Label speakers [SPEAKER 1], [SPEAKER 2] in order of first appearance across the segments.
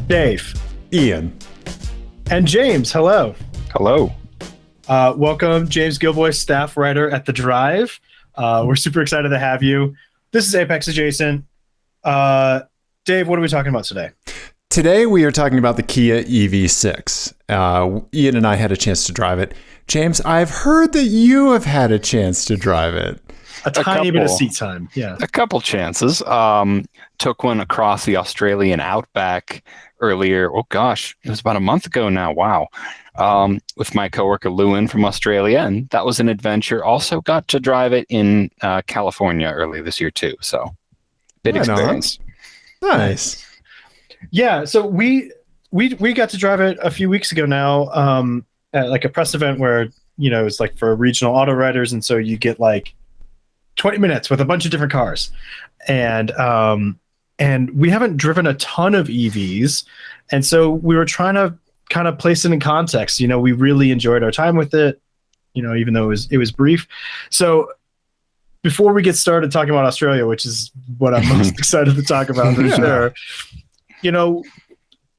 [SPEAKER 1] Dave,
[SPEAKER 2] Ian.
[SPEAKER 1] and James. Hello.
[SPEAKER 3] Hello.
[SPEAKER 1] Welcome, James Gilboy, staff writer at The Drive. We're super excited to have you. This is Apex Adjacent. Dave, what are we talking about today?
[SPEAKER 2] Today we are talking about the Kia EV6. Ian and I had a chance to drive it. James, I've heard that you have had a chance to drive it.
[SPEAKER 1] A tiny bit of seat time. Yeah.
[SPEAKER 3] A couple chances. Took one across the Australian outback earlier. Oh gosh, it was about a month ago now. Wow. With my coworker Lewin from Australia, and that was an adventure. Also got to drive it in California earlier this year too. So bit experience.
[SPEAKER 2] Nice.
[SPEAKER 1] Yeah. So we got to drive it a few weeks ago now, at like a press event where, it's like for regional auto riders. And so you get like 20 minutes with a bunch of different cars. And we haven't driven a ton of EVs. And so we were trying to kind of place it in context. We really enjoyed our time with it, even though it was brief. So before we get started talking about Australia, which is what I'm most excited to talk about for sure,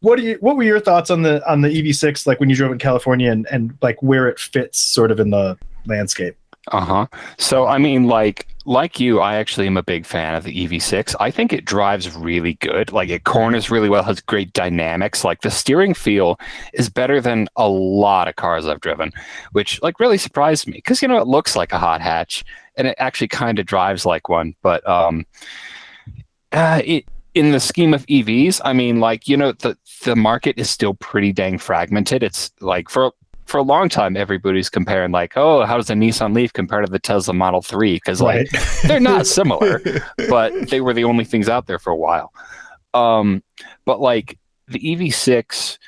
[SPEAKER 1] what were your thoughts on the EV6, like when you drove in California and like where it fits sort of in the landscape?
[SPEAKER 3] So, I mean, like you, I actually am a big fan of the EV6. I think it drives really good. Like it corners really well, has great dynamics. Like the steering feel is better than a lot of cars I've driven, which like really surprised me because, it looks like a hot hatch and it actually kind of drives like one. But in the scheme of EVs, I mean, like, the market is still pretty dang fragmented. It's like for a long time, everybody's comparing like, oh, how does a Nissan Leaf compare to the Tesla Model 3? Because like they're not similar, but they were the only things out there for a while. But like the EV6,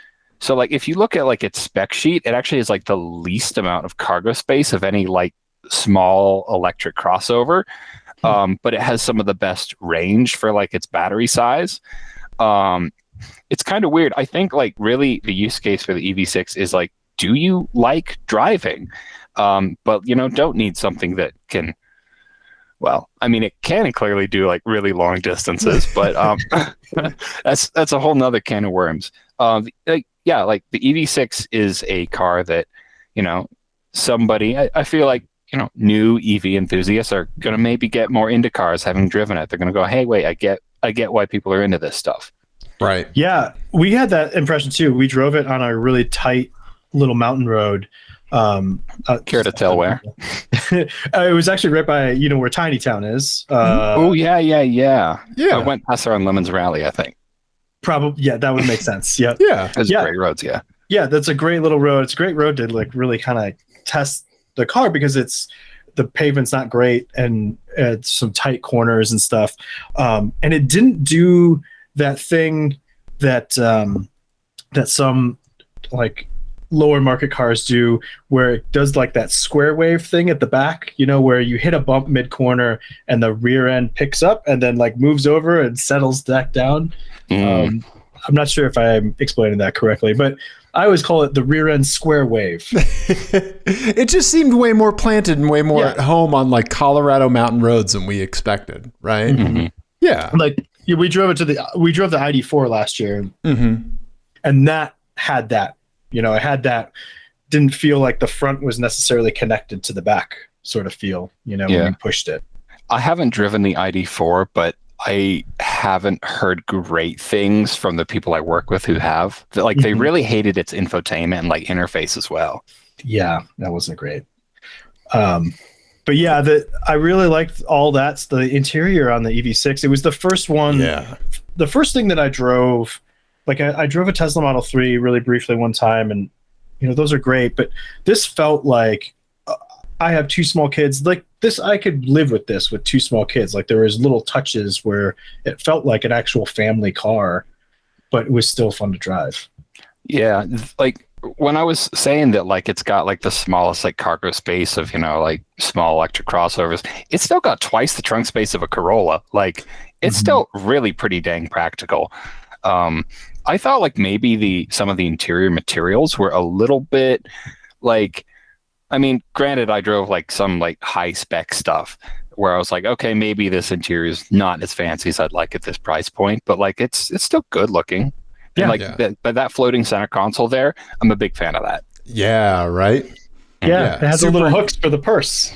[SPEAKER 3] so like if you look at like its spec sheet, it actually is like the least amount of cargo space of any like small electric crossover. But it has some of the best range for like its battery size. It's kind of weird. I think like really the use case for the EV6 is like, do you like driving? But don't need something that can, well, I mean, it can clearly do like really long distances, but that's a whole nother can of worms. Like the EV6 is a car that, somebody, I feel like, new EV enthusiasts are going to maybe get more into cars having driven it. They're going to go, hey, wait, I get why people are into this stuff. Right.
[SPEAKER 1] Yeah, we had that impression too. We drove it on a really tight little mountain road.
[SPEAKER 3] Care to tell where?
[SPEAKER 1] It was actually right by, where Tiny Town is.
[SPEAKER 3] Yeah. I went past there on Lemon's Rally, I think.
[SPEAKER 1] Probably, yeah, that would make sense. Yeah.
[SPEAKER 3] It's great roads, yeah.
[SPEAKER 1] Yeah, that's a great little road. It's a great road to like really kind of test the car because the pavement's not great and it's some tight corners and stuff. And it didn't do that thing that some like lower market cars do where it does like that square wave thing at the back, where you hit a bump mid corner and the rear end picks up and then like moves over and settles back down. I'm not sure if I'm explaining that correctly, but I always call it the rear end square wave.
[SPEAKER 2] It just seemed way more planted and way more at home on like Colorado mountain roads than we expected, right?
[SPEAKER 3] Mm-hmm.
[SPEAKER 2] Yeah.
[SPEAKER 1] Like we drove the ID4 last year, and that had that. It had that. Didn't feel like the front was necessarily connected to the back, sort of feel. When you pushed it.
[SPEAKER 3] I haven't driven the ID4, but I haven't heard great things from the people I work with who have. Like they really hated its infotainment and like interface as well.
[SPEAKER 1] Yeah, that wasn't great. But yeah, I really liked all that. The interior on the EV6. It was the first one.
[SPEAKER 2] Yeah.
[SPEAKER 1] The first thing that I drove, like I drove a Tesla Model 3 really briefly one time, and those are great. But this felt like I have two small kids. Like this, I could live with this with two small kids. Like there was little touches where it felt like an actual family car, but it was still fun to drive.
[SPEAKER 3] Yeah, like when I was saying that, like it's got like the smallest like cargo space of like small electric crossovers, it's still got twice the trunk space of a Corolla. Like it's still really pretty dang practical. I thought like maybe some of the interior materials were a little bit like. I mean, granted, I drove like some like high spec stuff where I was like, okay, maybe this interior is not as fancy as I'd like at this price point, but like it's still good looking. And
[SPEAKER 1] Yeah.
[SPEAKER 3] that floating center console there, I'm a big fan of that.
[SPEAKER 2] Yeah, right.
[SPEAKER 1] Yeah, it has a little hooks for the purse.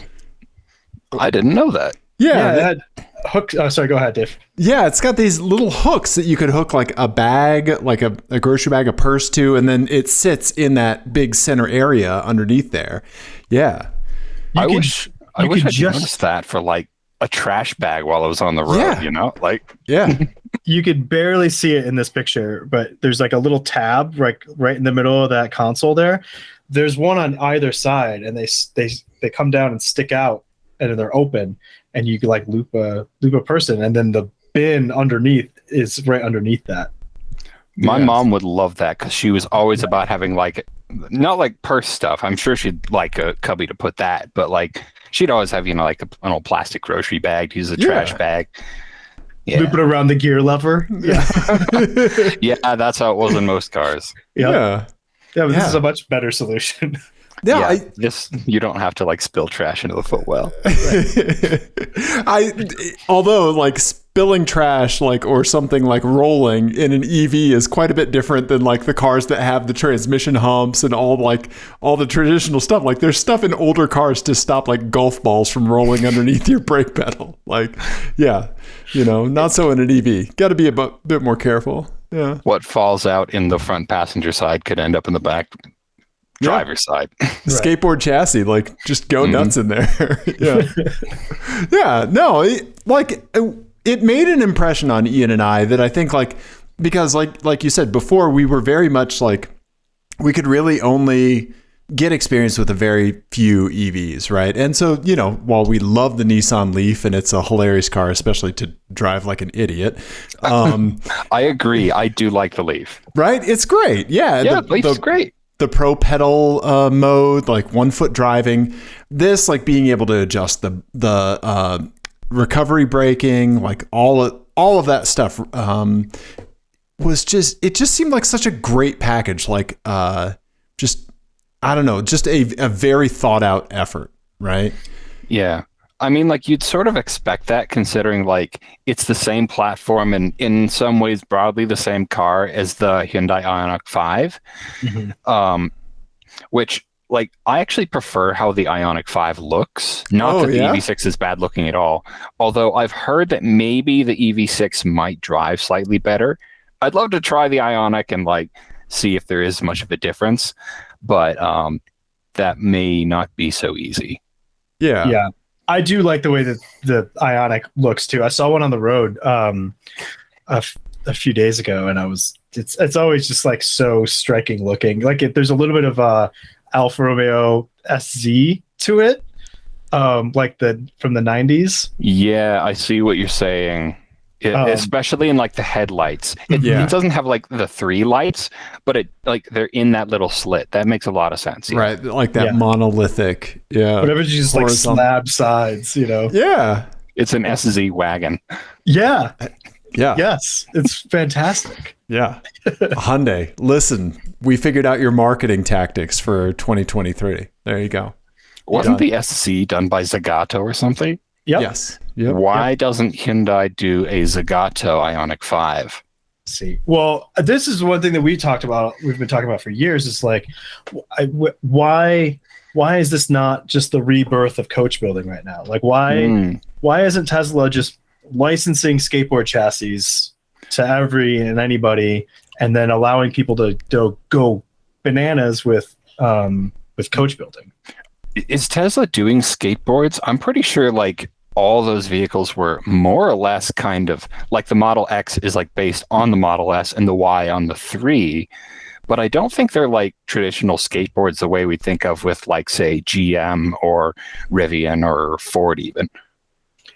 [SPEAKER 3] I didn't know that.
[SPEAKER 1] Yeah, it had hooks. Oh, sorry, go ahead, Dave.
[SPEAKER 2] Yeah, it's got these little hooks that you could hook like a bag, like a grocery bag, a purse to, and then it sits in that big center area underneath there. Yeah.
[SPEAKER 3] I wish I'd noticed that for like a trash bag while I was on the road,
[SPEAKER 2] Yeah.
[SPEAKER 3] you know? Like,
[SPEAKER 2] Yeah.
[SPEAKER 1] You could barely see it in this picture, but there's like a little tab right in the middle of that console there. There's one on either side, and they come down and stick out, and they're open, and you can like loop a person, and then the bin underneath is right underneath that.
[SPEAKER 3] my mom would love that because she was always about having like, not like purse stuff. I'm sure she'd like a cubby to put that, but like she'd always have, you know, like an old plastic grocery bag to use a trash bag. Yeah.
[SPEAKER 1] Loop it around the gear lever. Yeah.
[SPEAKER 3] Yeah, that's how it was in most cars.
[SPEAKER 2] Yeah.
[SPEAKER 1] Yeah, but this is a much better solution.
[SPEAKER 2] Yeah,
[SPEAKER 3] this you don't have to like spill trash into the footwell.
[SPEAKER 2] Although like spilling trash like or something like rolling in an EV is quite a bit different than like the cars that have the transmission humps and all the traditional stuff. Like there's stuff in older cars to stop like golf balls from rolling underneath your brake pedal. Like, yeah, you know, not so in an EV. Got to be a bit more careful. Yeah.
[SPEAKER 3] What falls out in the front passenger side could end up in the back driver's side.
[SPEAKER 2] Skateboard chassis, like just go nuts in there. Yeah. Yeah. No, it made an impression on Ian and I that I think like, because like you said before, we were very much like, we could really only get experience with a very few EVs, right? And so, you know, while we love the Nissan Leaf and it's a hilarious car, especially to drive like an idiot.
[SPEAKER 3] I agree. I do like the Leaf.
[SPEAKER 2] Right? It's great. Yeah.
[SPEAKER 3] Yeah, the Leaf's great.
[SPEAKER 2] The pro pedal mode, like 1 foot driving, this like being able to adjust the recovery braking, like all of that stuff was it just seemed like such a great package. Like just, I don't know, just a very thought out effort. Right.
[SPEAKER 3] Yeah. I mean, like you'd sort of expect that considering like it's the same platform and in some ways broadly the same car as the Hyundai Ioniq 5, which like I actually prefer how the Ioniq 5 looks. Not that the EV6 is bad looking at all, although I've heard that maybe the EV6 might drive slightly better. I'd love to try the Ioniq and like see if there is much of a difference, but that may not be so easy.
[SPEAKER 2] Yeah.
[SPEAKER 1] Yeah. I do like the way that the Ioniq looks too. I saw one on the road a few days ago, and it's always just like so striking looking. Like there's a little bit of Alfa Romeo SZ to it, like from the 90s.
[SPEAKER 3] Yeah, I see what you're saying. Especially in like the headlights. It doesn't have like the 3 lights, but it like they're in that little slit. That makes a lot of sense. Yeah.
[SPEAKER 2] Right. Like that monolithic. Yeah.
[SPEAKER 1] Whatever, just like slab sides, you know?
[SPEAKER 2] Yeah.
[SPEAKER 3] It's an SZ wagon.
[SPEAKER 1] Yeah.
[SPEAKER 2] Yeah.
[SPEAKER 1] Yes. It's fantastic.
[SPEAKER 2] Yeah. Hyundai, listen, we figured out your marketing tactics for 2023. There you go.
[SPEAKER 3] Wasn't the SZ done by Zagato or something?
[SPEAKER 1] Yep.
[SPEAKER 2] Yes. Yep.
[SPEAKER 3] Why doesn't Hyundai do a Zagato Ioniq 5?
[SPEAKER 1] See, well, this is one thing that we've been talking about for years. It's like, why is this not just the rebirth of coach building right now? Like, why isn't Tesla just licensing skateboard chassis to anybody, and then allowing people to go bananas with coach building?
[SPEAKER 3] Is Tesla doing skateboards? I'm pretty sure like all those vehicles were more or less kind of like the Model X is like based on the Model S and the Y on the 3, but I don't think they're like traditional skateboards the way we think of with like say GM or Rivian or Ford even.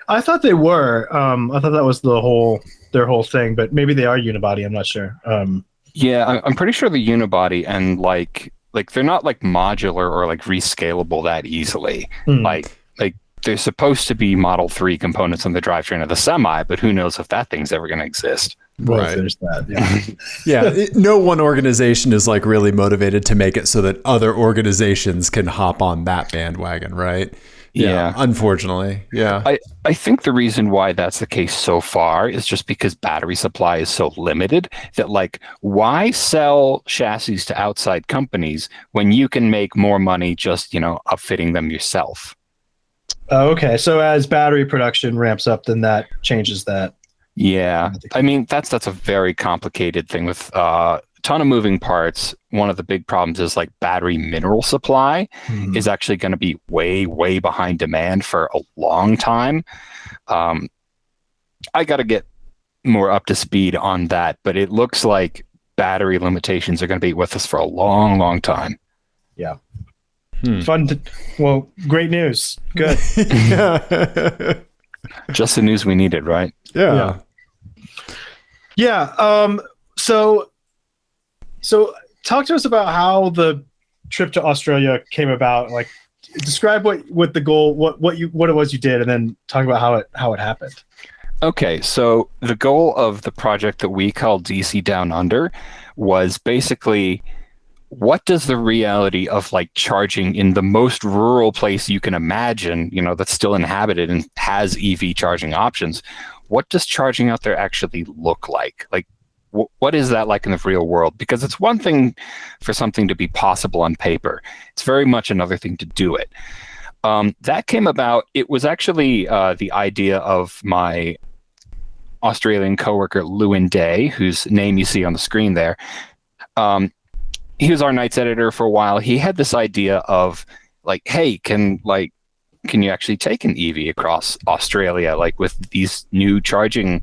[SPEAKER 1] I thought they were. I thought that was their whole thing, but maybe they are unibody. I'm not sure.
[SPEAKER 3] Yeah, I'm pretty sure the unibody and like they're not like modular or like rescalable that easily. Like they're supposed to be Model 3 components on the drivetrain of the Semi, but who knows if that thing's ever going to exist.
[SPEAKER 2] Right.
[SPEAKER 1] There's that. Yeah.
[SPEAKER 2] No one organization is like really motivated to make it so that other organizations can hop on that bandwagon, right?
[SPEAKER 3] Yeah.
[SPEAKER 2] Unfortunately. Yeah.
[SPEAKER 3] I think the reason why that's the case so far is just because battery supply is so limited that, like, why sell chassis to outside companies when you can make more money just, upfitting them yourself?
[SPEAKER 1] Okay, so as battery production ramps up, then that changes that.
[SPEAKER 3] Yeah. I mean, that's a very complicated thing with a ton of moving parts. One of the big problems is like battery mineral supply is actually going to be way, way behind demand for a long time. I got to get more up to speed on that, but it looks like battery limitations are going to be with us for a long, long time.
[SPEAKER 1] Yeah. Well, great news. Good.
[SPEAKER 3] Just the news we needed, right?
[SPEAKER 2] Yeah.
[SPEAKER 1] Yeah. So talk to us about how the trip to Australia came about. Like, describe what the goal, what it was you did, and then talk about how it happened.
[SPEAKER 3] Okay, so the goal of the project that we call DC Down Under was basically, what does the reality of like charging in the most rural place you can imagine, that's still inhabited and has EV charging options, what does charging out there actually look like? Like, what is that like in the real world? Because it's one thing for something to be possible on paper. It's very much another thing to do it. That came about, it was actually the idea of my Australian coworker, Lewin Day, whose name you see on the screen there. He was our nights editor for a while. He had this idea of like, hey, can you actually take an EV across Australia, like with these new charging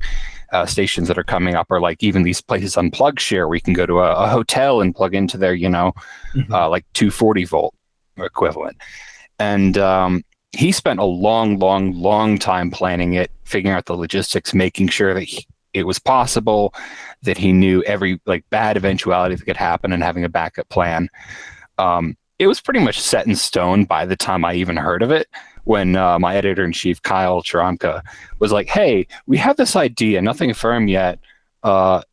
[SPEAKER 3] stations that are coming up, or like even these places on PlugShare where you can go to a hotel and plug into their, like 240 volt equivalent. And he spent a long, long, long time planning it, figuring out the logistics, making sure that it was possible, that he knew every like bad eventuality that could happen, and having a backup plan. It was pretty much set in stone by the time I even heard of it, when my editor-in-chief, Kyle Charamka, was like, hey, we have this idea, nothing firm yet, about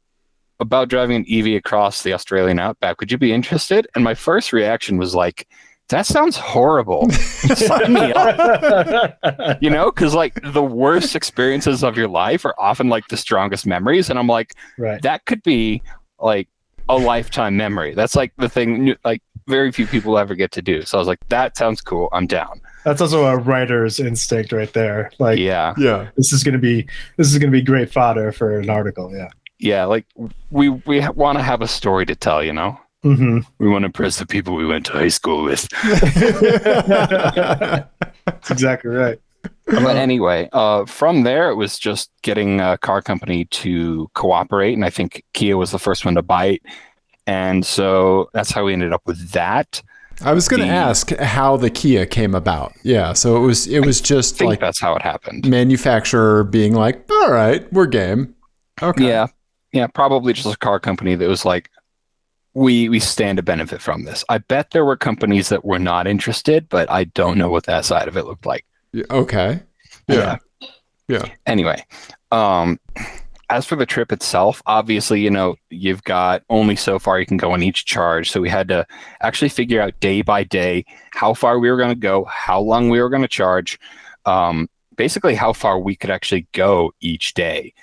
[SPEAKER 3] driving an EV across the Australian outback. Would you be interested? And my first reaction was like, that sounds horrible. Sign me up. Because like the worst experiences of your life are often like the strongest memories. And I'm like,
[SPEAKER 1] right,
[SPEAKER 3] that could be like a lifetime memory. That's like the thing like very few people ever get to do. So I was like, that sounds cool. I'm down.
[SPEAKER 1] That's also a writer's instinct right there. Like,
[SPEAKER 3] yeah,
[SPEAKER 1] this is gonna be great fodder for an article.
[SPEAKER 3] Yeah. Like we want to have a story to tell.
[SPEAKER 1] Mm-hmm.
[SPEAKER 3] We want to impress the people we went to high school with.
[SPEAKER 1] That's exactly right.
[SPEAKER 3] But anyway, from there, it was just getting a car company to cooperate. And I think Kia was the first one to bite. And so that's how we ended up with that.
[SPEAKER 2] I was going to ask how the Kia came about. Yeah. So it was just like,
[SPEAKER 3] that's how it happened.
[SPEAKER 2] Manufacturer being like, all right, we're game. Okay.
[SPEAKER 3] Yeah. Yeah. Probably just a car company that was like, we stand to benefit from this. I bet there were companies that were not interested, but I don't know what that side of it looked like.
[SPEAKER 2] Okay. Yeah.
[SPEAKER 3] Anyway, as for the trip itself, obviously, you've got only so far you can go on each charge. So we had to actually figure out day by day how far we were going to go, how long we were going to charge, basically how far we could actually go each day.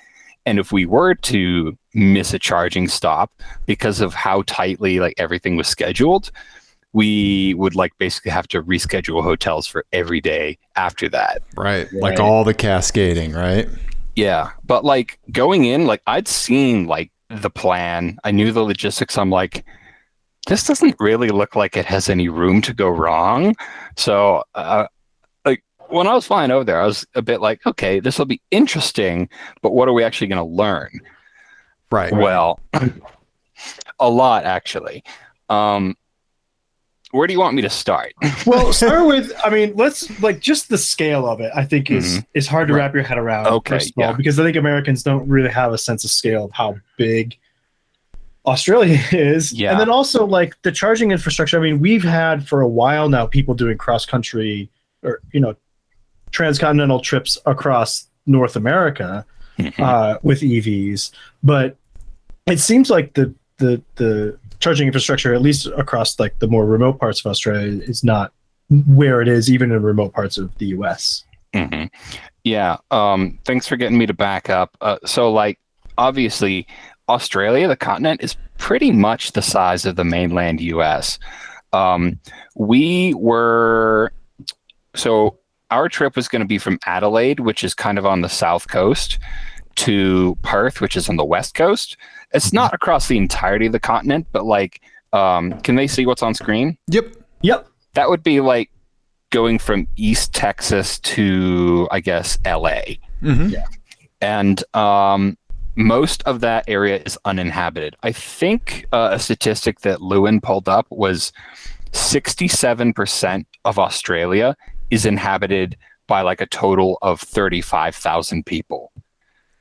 [SPEAKER 3] And if we were to miss a charging stop because of how tightly like everything was scheduled, we would like basically have to reschedule hotels for every day after that.
[SPEAKER 2] Right. Like all the cascading, right?
[SPEAKER 3] Yeah. But like going in, like I'd seen like the plan. I knew the logistics. I'm like, this doesn't really look like it has any room to go wrong. So when I was flying over there, I was a bit like, okay, this will be interesting, but what are we actually going to learn?
[SPEAKER 2] Right.
[SPEAKER 3] Well, a lot, actually. Where do you want me to start?
[SPEAKER 1] Well, start with, let's like just the scale of it, I think is hard to wrap your head around.
[SPEAKER 3] Okay.
[SPEAKER 1] First of all, because I think Americans don't really have a sense of scale of how big Australia is.
[SPEAKER 3] Yeah.
[SPEAKER 1] And then also like the charging infrastructure. We've had for a while now people doing cross country or, transcontinental trips across North America with EVs, but it seems like the charging infrastructure, at least across like the more remote parts of Australia, is not where it is, even in remote parts of the US.
[SPEAKER 3] Mm-hmm. Yeah. Thanks for getting me to back up. So, like, obviously, Australia, the continent, is pretty much the size of the mainland US. Our trip was going to be from Adelaide, which is kind of on the south coast, to Perth, which is on the west coast. It's not across the entirety of the continent, but like, can they see what's on screen?
[SPEAKER 2] Yep.
[SPEAKER 3] That would be like going from East Texas to, I guess, LA.
[SPEAKER 2] Mm-hmm.
[SPEAKER 1] Yeah.
[SPEAKER 3] And most of that area is uninhabited. I think a statistic that Lewin pulled up was 67% of Australia is inhabited by like a total of 35,000 people.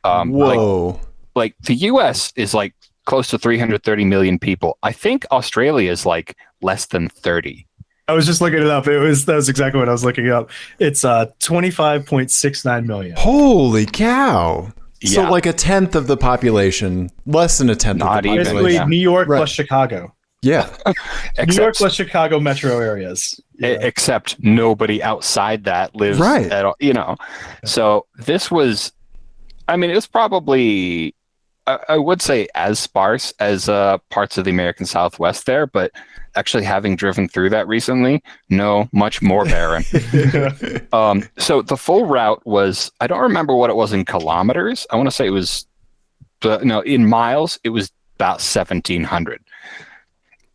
[SPEAKER 2] Whoa.
[SPEAKER 3] Like the US is like close to 330 million people. I think Australia is like less than 30.
[SPEAKER 1] I was just looking it up. That was exactly what I was looking up. It's 25.69 million.
[SPEAKER 2] Holy cow. So
[SPEAKER 3] Yeah.
[SPEAKER 2] like a tenth of the population, less than a tenth of
[SPEAKER 3] Not
[SPEAKER 2] the
[SPEAKER 3] even,
[SPEAKER 2] population.
[SPEAKER 1] Basically,
[SPEAKER 3] yeah.
[SPEAKER 1] New York
[SPEAKER 2] Right.
[SPEAKER 1] plus Chicago.
[SPEAKER 2] Yeah.
[SPEAKER 1] New York plus Chicago metro areas. Yeah.
[SPEAKER 3] Except nobody outside that lives
[SPEAKER 2] Right.
[SPEAKER 3] at all, So this was, I mean, it was probably, I would say, as sparse as parts of the American Southwest there, but actually having driven through that recently, no, much more barren. So the full route was, I don't remember what it was in kilometers. I want to say it was, no, in miles, it was about 1,700.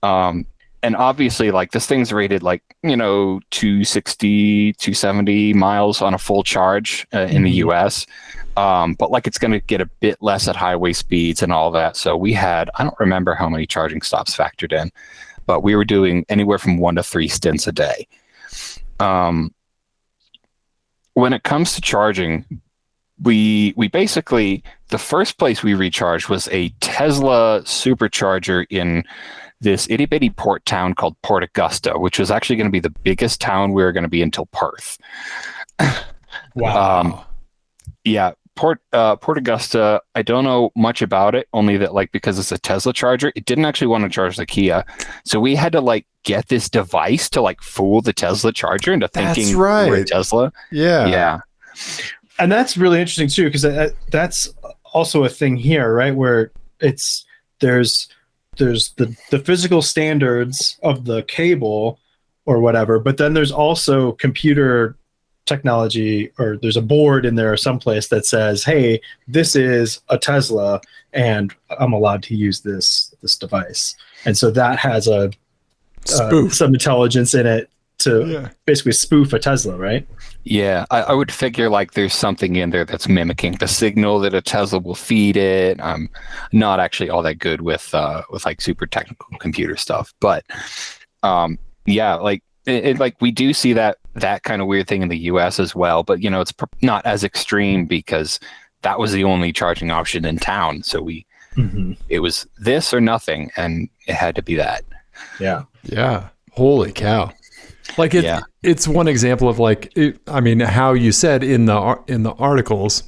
[SPEAKER 3] And obviously, like, this thing's rated like, 260, 270 miles on a full charge in the US. But like, it's going to get a bit less at highway speeds and all that. So we had, I don't remember how many charging stops factored in, but we were doing anywhere from 1 to 3 stints a day. When it comes to charging, we basically, the first place we recharged was a Tesla supercharger in this itty bitty port town called Port Augusta, which was actually going to be the biggest town we were going to be until Perth.
[SPEAKER 1] Wow.
[SPEAKER 3] Yeah, Port Augusta, I don't know much about it, only that, like, because it's a Tesla charger, it didn't actually want to charge the Kia. So we had to like get this device to like fool the Tesla charger into thinking
[SPEAKER 2] That's right.
[SPEAKER 3] we're a Tesla.
[SPEAKER 2] Yeah.
[SPEAKER 3] Yeah.
[SPEAKER 1] And that's really interesting too, because that's also a thing here, right? Where there's the physical standards of the cable or whatever, but then there's also computer technology, or there's a board in there someplace that says, hey, this is a Tesla and I'm allowed to use this device. And so that has some intelligence in it to basically spoof a Tesla, right?
[SPEAKER 3] Yeah, I would figure like there's something in there that's mimicking the signal that a Tesla will feed it. I'm not actually all that good with like super technical computer stuff, but yeah, like like we do see that kind of weird thing in the US as well, but it's not as extreme because that was the only charging option in town. So it was this or nothing, and it had to be that.
[SPEAKER 1] Yeah.
[SPEAKER 2] Yeah. Holy cow. Like it's one example of like, how you said in the articles,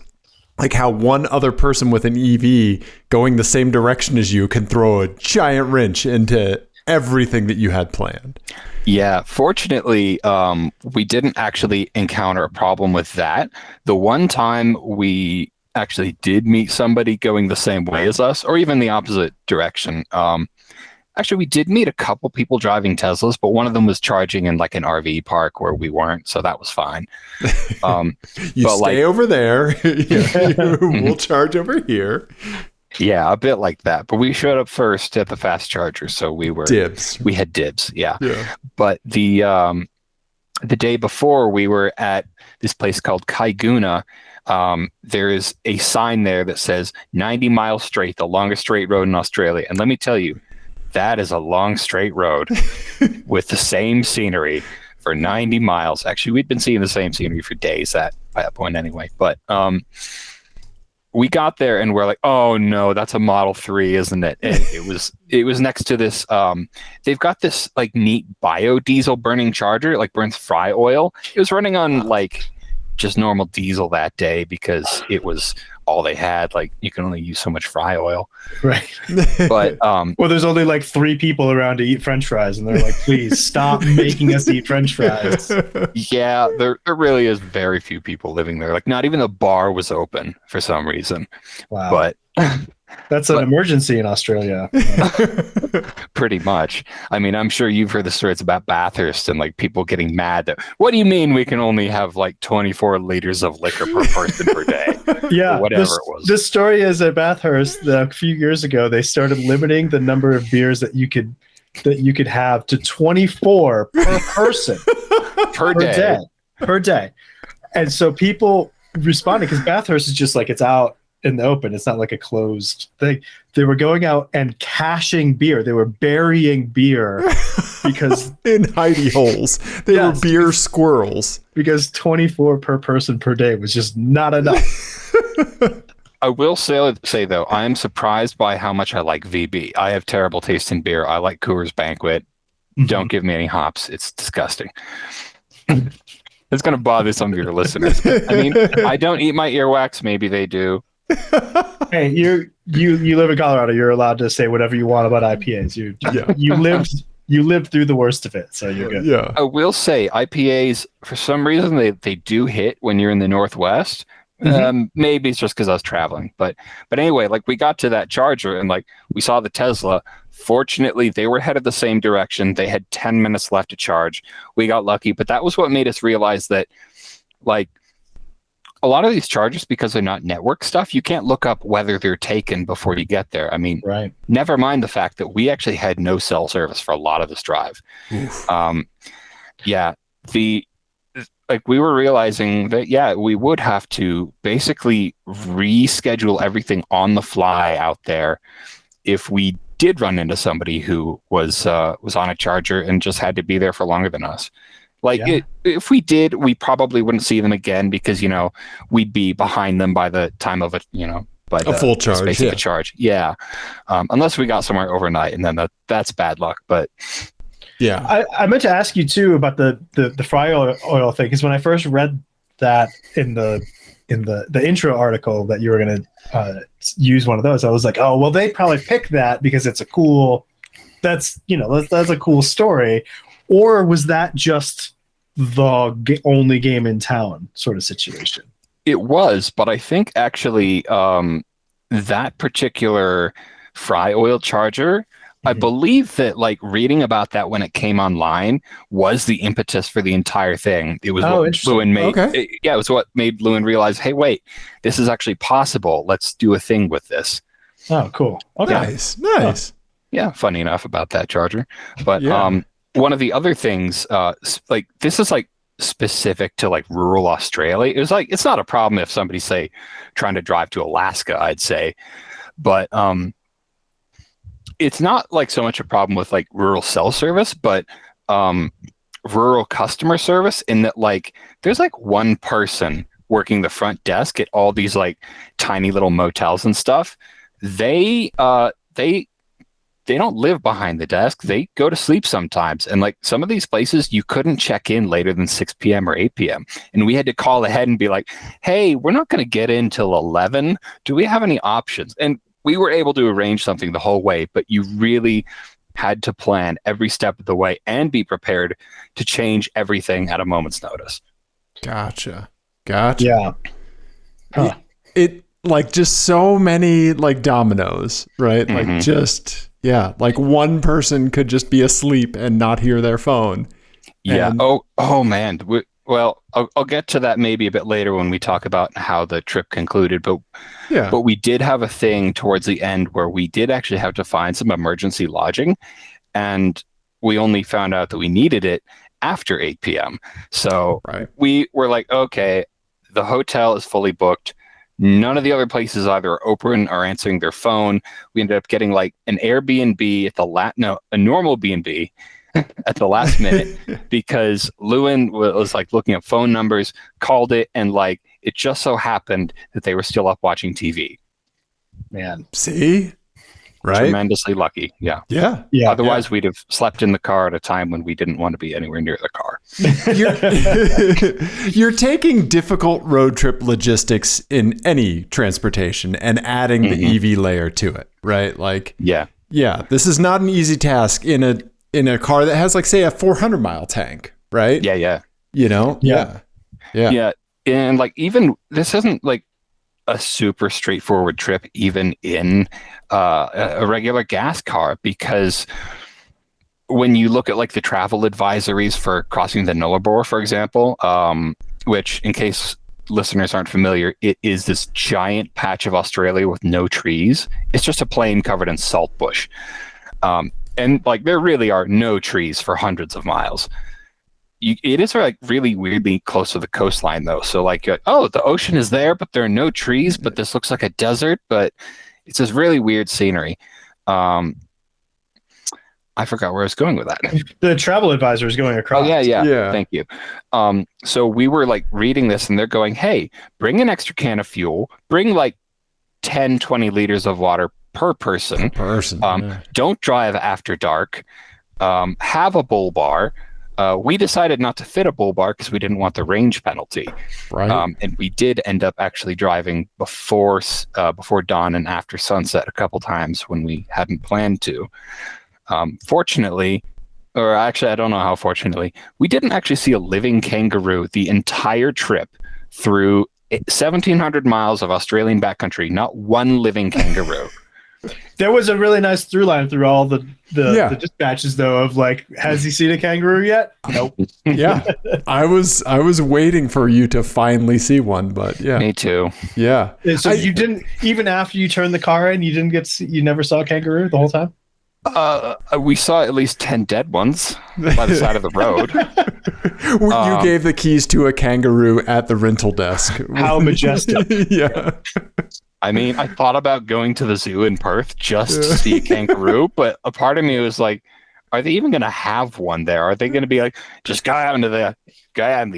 [SPEAKER 2] like how one other person with an EV going the same direction as you can throw a giant wrench into everything that you had planned.
[SPEAKER 3] Yeah, fortunately, we didn't actually encounter a problem with that. The one time we actually did meet somebody going the same way as us, or even the opposite direction. Actually, we did meet a couple people driving Teslas, but one of them was charging in like an RV park where we weren't, so that was fine.
[SPEAKER 2] You stay over there. We'll charge over here.
[SPEAKER 3] Yeah, a bit like that. But we showed up first at the fast charger, so we were
[SPEAKER 2] dibs.
[SPEAKER 3] We had dibs, yeah. But the day before, we were at this place called Kaiguna. There is a sign there that says 90 miles straight, the longest straight road in Australia. And let me tell you, that is a long straight road with the same scenery for 90 miles. Actually, we'd been seeing the same scenery for days by that point anyway. But we got there and we're like, oh no, that's a Model 3, isn't it? And it was next to this. They've got this like neat biodiesel burning charger. It like burns fry oil. It was running on like just normal diesel that day because it was all they had. Like, you can only use so much fry oil.
[SPEAKER 1] Right.
[SPEAKER 3] But
[SPEAKER 1] well, there's only like 3 people around to eat French fries, and they're like, "Please stop making us eat French fries."
[SPEAKER 3] yeah, there really is very few people living there. Like, not even the bar was open for some reason.
[SPEAKER 1] Wow.
[SPEAKER 3] But
[SPEAKER 1] that's an emergency in Australia.
[SPEAKER 3] Pretty much. I mean, I'm sure you've heard the stories about Bathurst and like people getting mad that, what do you mean we can only have like 24 liters of liquor per person per day?
[SPEAKER 1] Yeah,
[SPEAKER 3] or whatever it was.
[SPEAKER 1] This story is at Bathurst. A few years ago, they started limiting the number of beers that you could have to 24 per person
[SPEAKER 3] per day.
[SPEAKER 1] And so people responded, because Bathurst is just like, it's out in the open. It's not like a closed thing. They were going out and caching beer. They were burying beer because
[SPEAKER 2] in hidey holes. They were beer squirrels.
[SPEAKER 1] Because 24 per person per day was just not enough.
[SPEAKER 3] I will say though, I am surprised by how much I like VB. I have terrible taste in beer. I like Coors Banquet. Mm-hmm. Don't give me any hops. It's disgusting. It's going to bother some of your listeners. I mean, I don't eat my earwax. Maybe they do.
[SPEAKER 1] Hey, you live in Colorado. You're allowed to say whatever you want about IPAs. You lived through the worst of it, so you're good.
[SPEAKER 2] Yeah.
[SPEAKER 3] I will say IPAs, for some reason, they do hit when you're in the Northwest. Mm-hmm. Maybe it's just because I was traveling, but anyway, like, we got to that Charger and like we saw the Tesla. Fortunately, they were headed the same direction. They had 10 minutes left to charge. We got lucky, but that was what made us realize that, like, a lot of these chargers, because they're not network stuff, you can't look up whether they're taken before you get there. I mean,
[SPEAKER 1] right.
[SPEAKER 3] Never mind the fact that we actually had no cell service for a lot of this drive. We were realizing that, we would have to basically reschedule everything on the fly out there if we did run into somebody who was on a charger and just had to be there for longer than us. If we did, we probably wouldn't see them again because, we'd be behind them by the time of a
[SPEAKER 2] full charge.
[SPEAKER 3] The charge. Yeah. Unless we got somewhere overnight, and then that's bad luck. But
[SPEAKER 1] yeah, I meant to ask you too about the fry oil thing, because when I first read that in the intro article that you were going to use one of those, I was like, oh well, they probably picked that because it's a cool. That's a cool story. Or was that just the only game in town sort of situation?
[SPEAKER 3] It was, but I think actually that particular fry oil charger, mm-hmm. I believe that like reading about that when it came online was the impetus for the entire thing. It was what Lewin made. Okay. It was what made Lewin realize, hey, wait, this is actually possible. Let's do a thing with this.
[SPEAKER 1] Oh, cool. Okay.
[SPEAKER 2] Nice.
[SPEAKER 3] Oh. Yeah, funny enough about that charger. But one of the other things, like this is like specific to like rural Australia. It was like, it's not a problem if somebody's say trying to drive to Alaska, I'd say, but it's not like so much a problem with like rural cell service, but rural customer service, in that like there's like one person working the front desk at all these like tiny little motels and stuff. They don't live behind the desk. They go to sleep sometimes. And like some of these places, you couldn't check in later than 6 p.m. or 8 p.m. And we had to call ahead and be like, hey, we're not going to get in till 11. Do we have any options? And we were able to arrange something the whole way, but you really had to plan every step of the way and be prepared to change everything at a moment's notice.
[SPEAKER 2] Gotcha.
[SPEAKER 1] Yeah.
[SPEAKER 2] Huh. It like just so many like dominoes, right?
[SPEAKER 3] Mm-hmm.
[SPEAKER 2] Like just... yeah, like one person could just be asleep and not hear their phone.
[SPEAKER 3] Yeah. Oh man. Well, I'll get to that maybe a bit later when we talk about how the trip concluded. But we did have a thing towards the end where we did actually have to find some emergency lodging, and we only found out that we needed it after 8 p.m. So we were like, okay, the hotel is fully booked. None of the other places either are open or answering their phone. We ended up getting like an Airbnb at a normal B&B at the last minute because Lewin was like looking at phone numbers, called it, and like it just so happened that they were still up watching TV.
[SPEAKER 1] Man,
[SPEAKER 2] see, right?
[SPEAKER 3] Tremendously lucky. Yeah.
[SPEAKER 2] Yeah.
[SPEAKER 3] Otherwise, we'd have slept in the car at a time when we didn't want to be anywhere near the car.
[SPEAKER 2] You're taking difficult road trip logistics in any transportation and adding the EV layer to it, right? Like, yeah, this is not an easy task in a car that has, like, say, a 400-mile tank, right?
[SPEAKER 3] Yeah.
[SPEAKER 2] You know? Yeah.
[SPEAKER 3] And like, even this isn't like a super straightforward trip, even in a regular gas car, because when you look at like the travel advisories for crossing the Nullarbor, for example, which, in case listeners aren't familiar, it is this giant patch of Australia with no trees. It's just a plain covered in salt bush. And like, there really are no trees for hundreds of miles. It is like really weirdly close to the coastline, though. So like, oh, the ocean is there, but there are no trees, but this looks like a desert, but it's this really weird scenery. I forgot where I was going with that.
[SPEAKER 1] The travel advisor is going across.
[SPEAKER 3] Oh, yeah. Thank you. So we were like reading this, and they're going, hey, bring an extra can of fuel, bring like 10, 20 liters of water per person. Don't drive after dark. Have a bull bar. We decided not to fit a bull bar because we didn't want the range penalty.
[SPEAKER 2] Right.
[SPEAKER 3] And we did end up actually driving before dawn and after sunset a couple times when we hadn't planned to. Fortunately, or actually, I don't know how fortunately, we didn't actually see a living kangaroo the entire trip through 1,700 miles of Australian backcountry. Not one living kangaroo.
[SPEAKER 1] There was a really nice through line through all the dispatches, though, of like, has he seen a kangaroo yet? Nope.
[SPEAKER 2] Yeah. I was waiting for you to finally see one, but yeah.
[SPEAKER 3] Me too.
[SPEAKER 2] Yeah.
[SPEAKER 1] So you didn't, even after you turned the car in, you never saw a kangaroo the whole time?
[SPEAKER 3] We saw at least 10 dead ones by the side of the road.
[SPEAKER 2] You gave the keys to a kangaroo at the rental desk.
[SPEAKER 1] How majestic.
[SPEAKER 2] Yeah.
[SPEAKER 3] I mean, I thought about going to the zoo in Perth just to see a kangaroo, but a part of me was like, are they even going to have one there? Are they going to be like, just go out in the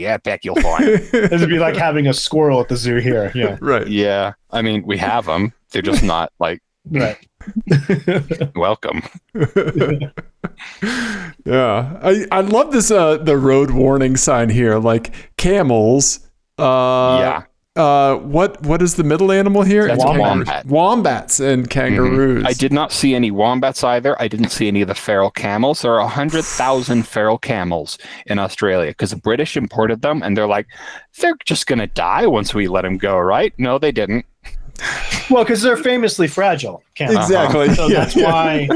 [SPEAKER 3] outback, you'll find it?
[SPEAKER 1] It'd be like having a squirrel at the zoo here. Yeah.
[SPEAKER 2] Right.
[SPEAKER 3] Yeah. I mean, we have them. They're just not like
[SPEAKER 1] right.
[SPEAKER 3] welcome.
[SPEAKER 2] Yeah. I love this, the road warning sign here, like camels. What is the middle animal here?
[SPEAKER 3] That's wombat.
[SPEAKER 2] Wombats and kangaroos.
[SPEAKER 3] I did not see any wombats either. I didn't see any of the feral camels. There are 100,000 feral camels in Australia because the British imported them, and they're like, they're just going to die once we let them go, right? No, they didn't.
[SPEAKER 1] Well, because they're famously fragile.
[SPEAKER 2] Exactly.
[SPEAKER 1] So that's why.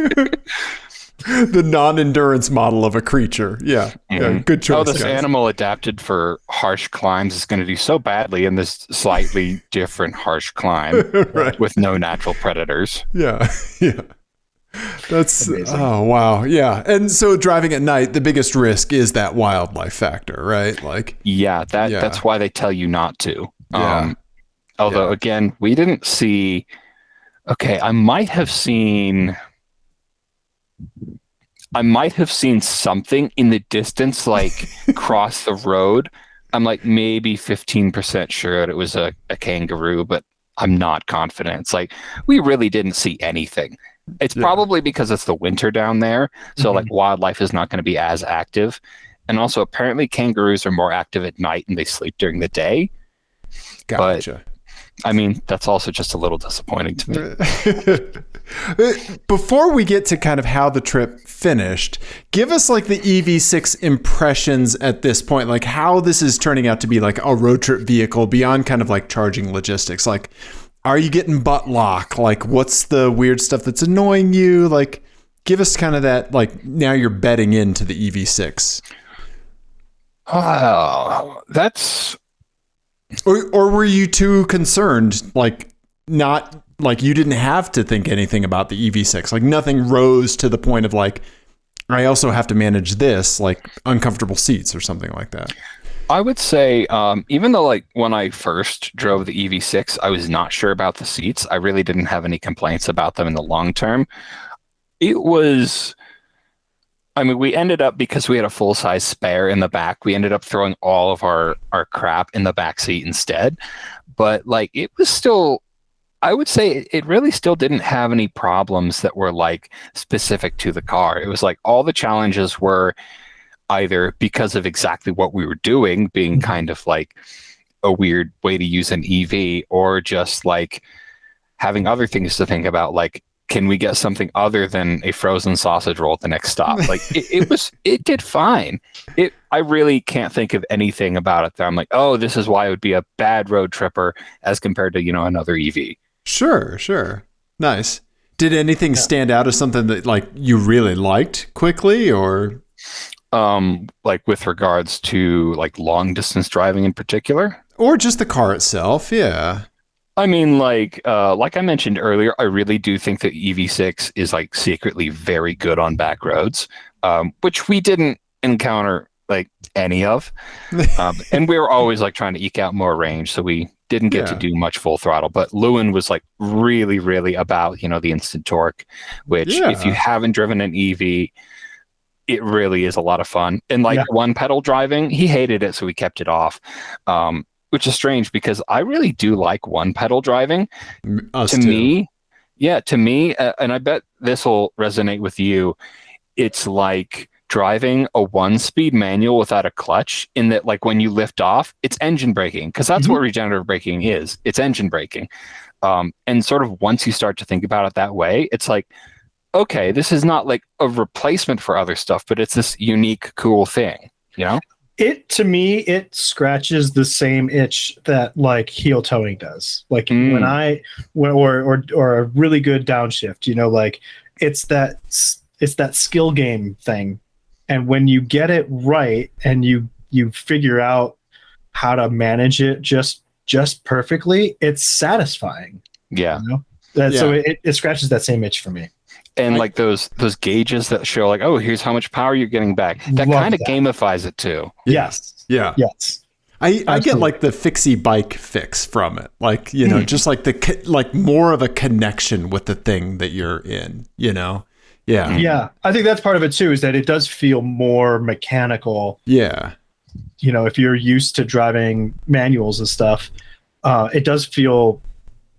[SPEAKER 2] The non-endurance model of a creature. Yeah. Yeah. Good choice.
[SPEAKER 3] Oh, this animal adapted for harsh climes is going to do so badly in this slightly different harsh climb
[SPEAKER 2] right.
[SPEAKER 3] with no natural predators.
[SPEAKER 2] Yeah. Yeah. That's amazing. Oh, wow. Yeah. And so driving at night, the biggest risk is that wildlife factor, right? Like,
[SPEAKER 3] that's why they tell you not to.
[SPEAKER 2] Yeah.
[SPEAKER 3] Although, again, we didn't see. Okay, I might have seen something in the distance, like cross the road. I'm like maybe 15% sure that it was a kangaroo, but I'm not confident. It's like, we really didn't see anything. It's probably because it's the winter down there. So like wildlife is not going to be as active. And also apparently kangaroos are more active at night and they sleep during the day.
[SPEAKER 2] Gotcha.
[SPEAKER 3] But, I mean, that's also just a little disappointing to me.
[SPEAKER 2] Before we get to kind of how the trip finished, give us like the EV6 impressions at this point, like how this is turning out to be like a road trip vehicle beyond kind of like charging logistics. Like, are you getting butt lock? Like, what's the weird stuff that's annoying you? Like, give us kind of that, like, now you're betting into the EV6.
[SPEAKER 3] That's...
[SPEAKER 2] Or were you too concerned, like not like you didn't have to think anything about the EV6, like nothing rose to the point of like, I also have to manage this, like uncomfortable seats or something like that?
[SPEAKER 3] I would say, even though like when I first drove the EV6, I was not sure about the seats. I really didn't have any complaints about them in the long term. It was... I mean, we ended up, because we had a full-size spare in the back, we ended up throwing all of our crap in the back seat instead. But, like, it was still I would say it really still didn't have any problems that were like specific to the car. It was like all the challenges were either because of exactly what we were doing, being kind of like a weird way to use an EV, or just like having other things to think about, like, can we get something other than a frozen sausage roll at the next stop? Like it did fine. I really can't think of anything about it that I'm like, oh, this is why it would be a bad road tripper as compared to, another EV.
[SPEAKER 2] Sure. Nice. Did anything stand out as something that like you really liked quickly, or?
[SPEAKER 3] Like with regards to like long distance driving in particular?
[SPEAKER 2] Or just the car itself, yeah.
[SPEAKER 3] I mean, like I mentioned earlier, I really do think that EV6 is like secretly very good on back roads, which we didn't encounter like any of. And we were always like trying to eke out more range, so we didn't get to do much full throttle. But Lewin was like really, really about, the instant torque, which if you haven't driven an EV, it really is a lot of fun. And like one pedal driving, he hated it, so we kept it off. Which is strange because I really do like one pedal driving.
[SPEAKER 2] Us
[SPEAKER 3] to
[SPEAKER 2] too.
[SPEAKER 3] me, and I bet this will resonate with you. It's like driving a 1-speed manual without a clutch, in that like when you lift off, it's engine braking, because that's what regenerative braking is. It's engine braking. And sort of once you start to think about it that way, it's like, okay, this is not like a replacement for other stuff, but it's this unique, cool thing,
[SPEAKER 1] To me, it scratches the same itch that like heel towing does. Like or a really good downshift, like it's that skill game thing. And when you get it right and you figure out how to manage it just perfectly, it's satisfying.
[SPEAKER 3] Yeah.
[SPEAKER 1] So it scratches that same itch for me.
[SPEAKER 3] And like those gauges that show like, oh, here's how much power you're getting back. That kind of gamifies it too.
[SPEAKER 1] Yes.
[SPEAKER 2] Yeah.
[SPEAKER 1] Yes.
[SPEAKER 2] I get like the fixie bike fix from it. Like, just like like more of a connection with the thing that you're in, Yeah.
[SPEAKER 1] Yeah. I think that's part of it too, is that it does feel more mechanical.
[SPEAKER 2] Yeah.
[SPEAKER 1] If you're used to driving manuals and stuff, it does feel,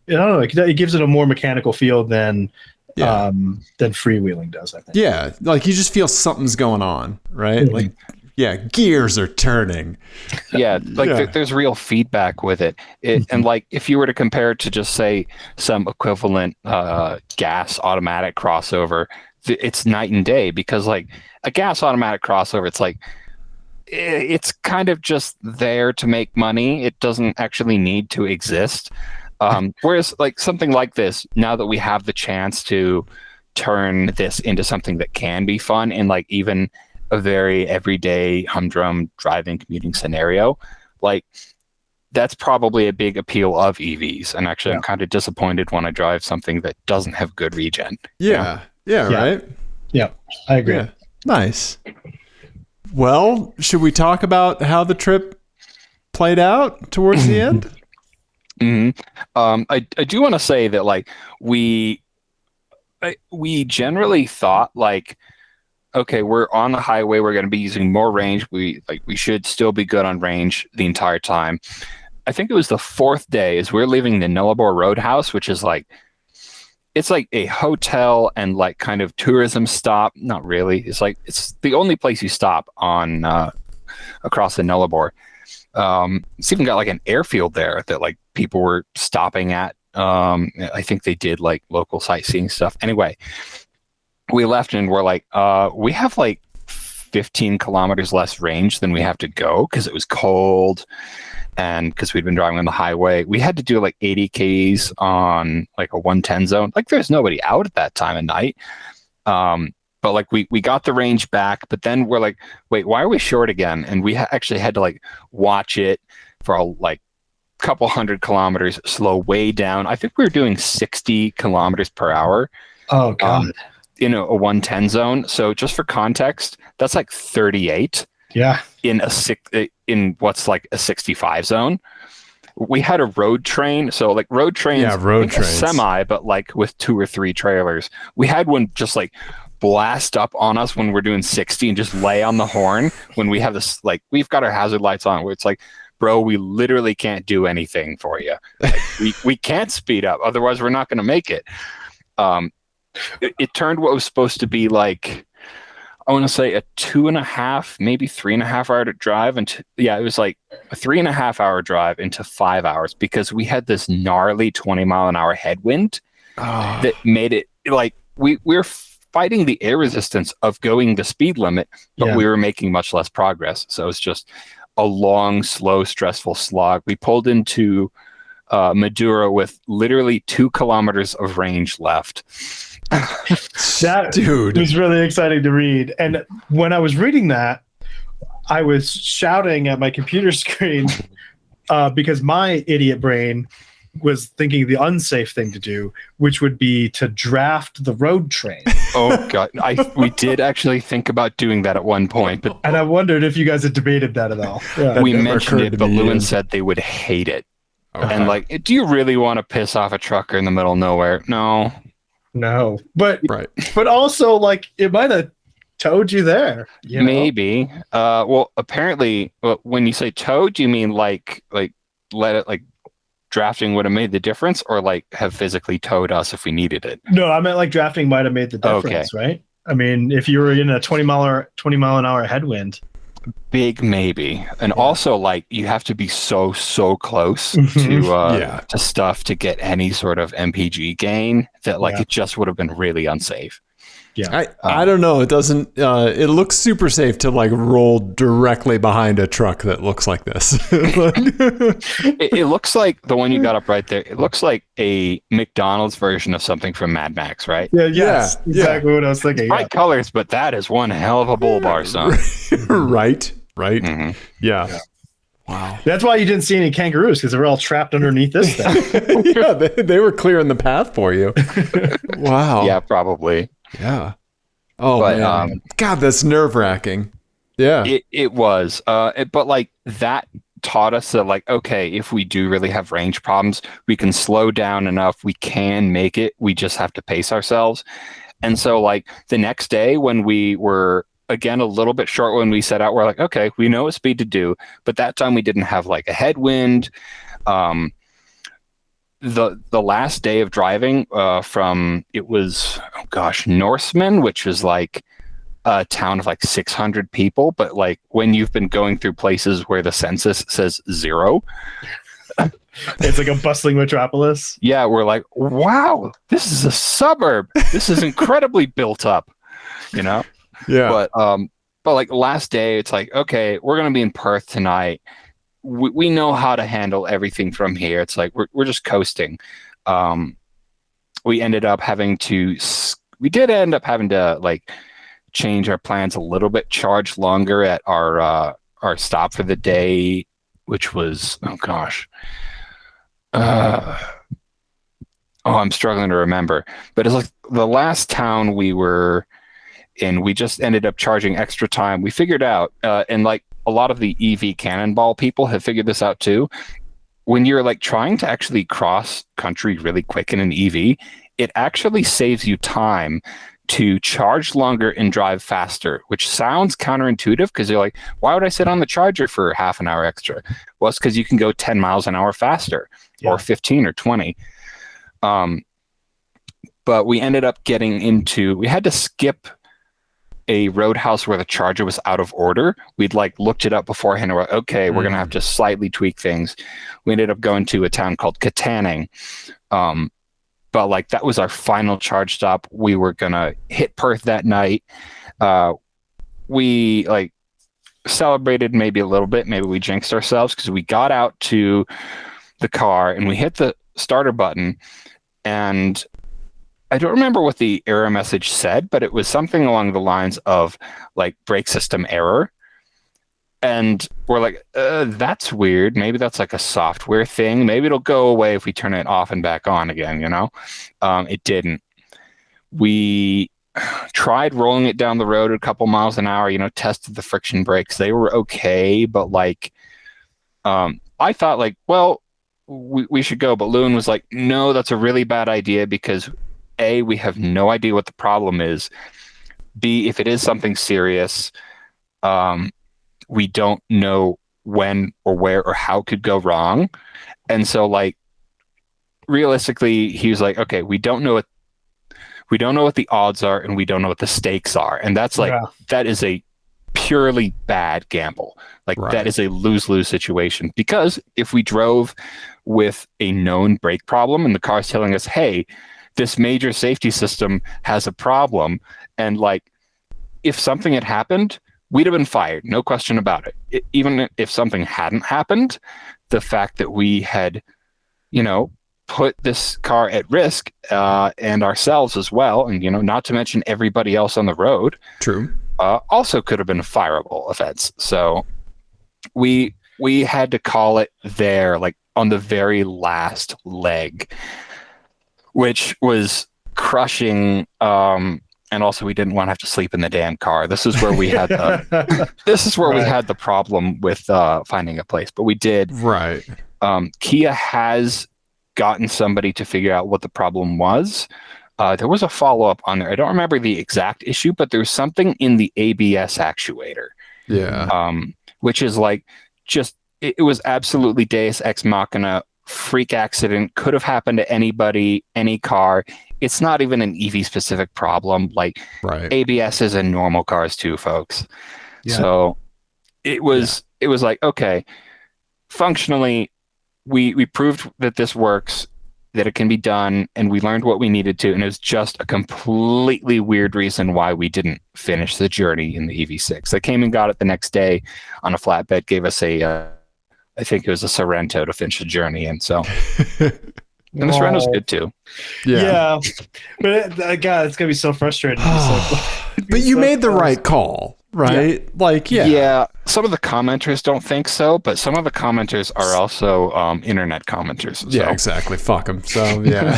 [SPEAKER 1] I don't know, it gives it a more mechanical feel than freewheeling does, I think.
[SPEAKER 2] Yeah, like you just feel something's going on, right? Like, gears are turning.
[SPEAKER 3] Yeah, like there's real feedback with it. And like if you were to compare it to just say some equivalent gas automatic crossover, it's night and day, because like a gas automatic crossover, it's like it's kind of just there to make money. It doesn't actually need to exist. Whereas like something like this, now that we have the chance to turn this into something that can be fun in like even a very everyday humdrum driving commuting scenario, like that's probably a big appeal of EVs. And actually I'm kind of disappointed when I drive something that doesn't have good regen.
[SPEAKER 2] Yeah, right?
[SPEAKER 1] Yeah, I agree.
[SPEAKER 2] Yeah. Nice. Well, should we talk about how the trip played out towards the end?
[SPEAKER 3] I do want to say that like we generally thought like, okay, we're on the highway, we're going to be using more range. We should still be good on range the entire time. I think it was the 4th day as we're leaving the Nullarbor Roadhouse, which is like, it's like a hotel and like kind of tourism stop. Not really. It's like, it's the only place you stop on across the Nullarbor. It's even got like an airfield there that like people were stopping at. I think they did like local sightseeing stuff. Anyway, we left and we're like, we have like 15 kilometers less range than we have to go because it was cold and because we'd been driving on the highway. We had to do like 80 Ks on like a 110 zone. Like there's nobody out at that time of night. But like we got the range back, but then we're like, wait, why are we short again? And we actually had to like watch it for like a couple 100 kilometers, slow way down. I think we were doing 60 kilometers per hour.
[SPEAKER 1] Oh God.
[SPEAKER 3] In a 110 zone. So just for context, that's like 38.
[SPEAKER 1] Yeah.
[SPEAKER 3] In what's like a 65 zone. We had a road train. So like road trains,
[SPEAKER 2] road trains.
[SPEAKER 3] A semi, but like with 2 or 3 trailers. We had one just like blast up on us when we're doing 60 and just lay on the horn when we have this, like we've got our hazard lights on where it's like bro, we literally can't do anything for you. Like, we can't speed up, otherwise we're not going to make it. It turned what was supposed to be like, I want to say a 2.5, maybe 3.5 hour drive. And it was like a 3.5 hour drive into 5 hours because we had this gnarly 20-mile-an-hour headwind that made it like we're fighting the air resistance of going the speed limit, but we were making much less progress. So it's just a long, slow, stressful slog. We pulled into Madura with literally 2 kilometers of range left.
[SPEAKER 1] That
[SPEAKER 2] Dude
[SPEAKER 1] was really exciting to read. And when I was reading that, I was shouting at my computer screen because my idiot brain was thinking the unsafe thing to do, which would be to draft the road train.
[SPEAKER 3] Oh God, we did actually think about doing that at one point, but
[SPEAKER 1] And I wondered if you guys had debated that at all. Yeah.
[SPEAKER 3] we
[SPEAKER 2] never
[SPEAKER 3] mentioned
[SPEAKER 2] occurred
[SPEAKER 3] it,
[SPEAKER 2] to
[SPEAKER 3] but
[SPEAKER 2] me,
[SPEAKER 3] Lewin
[SPEAKER 2] Ian.
[SPEAKER 3] said they would hate it.
[SPEAKER 2] Okay.
[SPEAKER 3] And like, do you really want to piss off a trucker in the middle of nowhere? No.
[SPEAKER 1] No, but
[SPEAKER 2] Right.
[SPEAKER 1] also like it might have towed you there. You know?
[SPEAKER 3] Maybe. Well, apparently, when you say towed, you mean like let it like drafting would have made the difference, or like have physically towed us if we needed it?
[SPEAKER 1] No, I meant like drafting might have made the difference, right? I mean, if you were in a 20-mile-an-hour headwind.
[SPEAKER 3] Big maybe. And also like you have to be so close
[SPEAKER 2] Yeah.
[SPEAKER 3] to stuff to get any sort of MPG gain that like
[SPEAKER 1] Yeah.
[SPEAKER 3] it just would have been really unsafe.
[SPEAKER 1] Yeah.
[SPEAKER 2] I don't know. It doesn't. It looks super safe to like roll directly behind a truck that looks like this.
[SPEAKER 3] It looks like the one you got up right there. It looks like a McDonald's version of something from Mad Max, right?
[SPEAKER 1] Yeah, yes,
[SPEAKER 2] Yeah,
[SPEAKER 1] exactly what I was thinking.
[SPEAKER 3] Bright colors, but that is one hell of a Bullbar Song.
[SPEAKER 2] Right.
[SPEAKER 3] Mhm.
[SPEAKER 2] Yeah. Wow.
[SPEAKER 1] That's why you didn't see any kangaroos, because they were all trapped underneath this thing.
[SPEAKER 2] Yeah, they were clearing the path for you. Wow.
[SPEAKER 3] Yeah, probably.
[SPEAKER 2] Yeah. Oh,
[SPEAKER 3] But,
[SPEAKER 2] man. God, that's nerve wracking. Yeah.
[SPEAKER 3] It was. But like that taught us that like, okay, if we do really have range problems, we can slow down enough. We can make it. We just have to pace ourselves. And so like the next day when we were again a little bit short when we set out, we're like, okay, we know what speed to do. But that time we didn't have like a headwind. The last day of driving from it was Norseman, which was like a town of like 600 people, but like when you've been going through places where the census says 0,
[SPEAKER 1] It's like a bustling metropolis.
[SPEAKER 3] yeah, we're like, wow, this is a suburb. This is incredibly built up, you know.
[SPEAKER 2] Yeah.
[SPEAKER 3] But like last day, it's like, okay, we're gonna be in Perth tonight. We know how to handle everything from here. It's like we're just coasting. We ended up having to like change our plans a little bit, charge longer at our stop for the day, which was I'm struggling to remember, but it's like the last town we were in, we just ended up charging extra time. We figured out, and like a lot of the EV cannonball people have figured this out too. When you're like trying to actually cross country really quick in an EV, it actually saves you time to charge longer and drive faster, which sounds counterintuitive because you're like, why would I sit on the charger for half an hour extra? Well, it's because you can go 10 miles an hour faster, or 15 or 20. But we ended up we had to skip a roadhouse where the charger was out of order. We'd like looked it up beforehand and we're like, okay, we're going to have to slightly tweak things. We ended up going to a town called Katanning. But like that was our final charge stop. We were going to hit Perth that night. We like celebrated maybe a little bit. Maybe we jinxed ourselves because we got out to the car and we hit the starter button, and I don't remember what the error message said, but it was something along the lines of like brake system error. And we're like, that's weird. Maybe that's like a software thing. Maybe it'll go away if we turn it off and back on again, you know? It didn't. We tried rolling it down the road a couple miles an hour, you know, tested the friction brakes. They were okay, but like, I thought like, well, we should go. But Lewin was like, no, that's a really bad idea because A, we have no idea what the problem is. B, if it is something serious, we don't know when or where or how it could go wrong. And so like realistically, he was like, okay, we don't know what the odds are, and we don't know what the stakes are. And that's like, that is a purely bad gamble. Like that is a lose-lose situation, because if we drove with a known brake problem and the car's telling us, hey, this major safety system has a problem, and like if something had happened, we'd have been fired, no question about it. Even if something hadn't happened, the fact that we had, put this car at risk, and ourselves as well, and not to mention everybody else on the road,
[SPEAKER 2] true,
[SPEAKER 3] also could have been a fireable offense. So we had to call it there, like on the very last leg, which was crushing. And also, we didn't want to have to sleep in the damn car. This is where we had we had the problem with finding a place, but we did.
[SPEAKER 2] Right.
[SPEAKER 3] Kia has gotten somebody to figure out what the problem was. There was a follow-up on there. I don't remember the exact issue, but there's something in the ABS actuator.
[SPEAKER 2] Yeah.
[SPEAKER 3] Which is like it was absolutely Deus Ex Machina, freak accident, could have happened to anybody, any car. It's not even an EV specific problem. Like ABS is in normal cars too, folks. Yeah. So it was like, okay, functionally we proved that this works, that it can be done, and we learned what we needed to, and it was just a completely weird reason why we didn't finish the journey in the EV6. I came and got it the next day on a flatbed, gave us I think it was a Sorrento to finish the journey, and so and the Sorrento's good too.
[SPEAKER 1] Yeah. But God, it's gonna be so frustrating.
[SPEAKER 2] But you made the right call, right?
[SPEAKER 3] Yeah. Some of the commenters don't think so, but some of the commenters are also internet commenters. So.
[SPEAKER 2] Yeah, exactly. Fuck them. So yeah.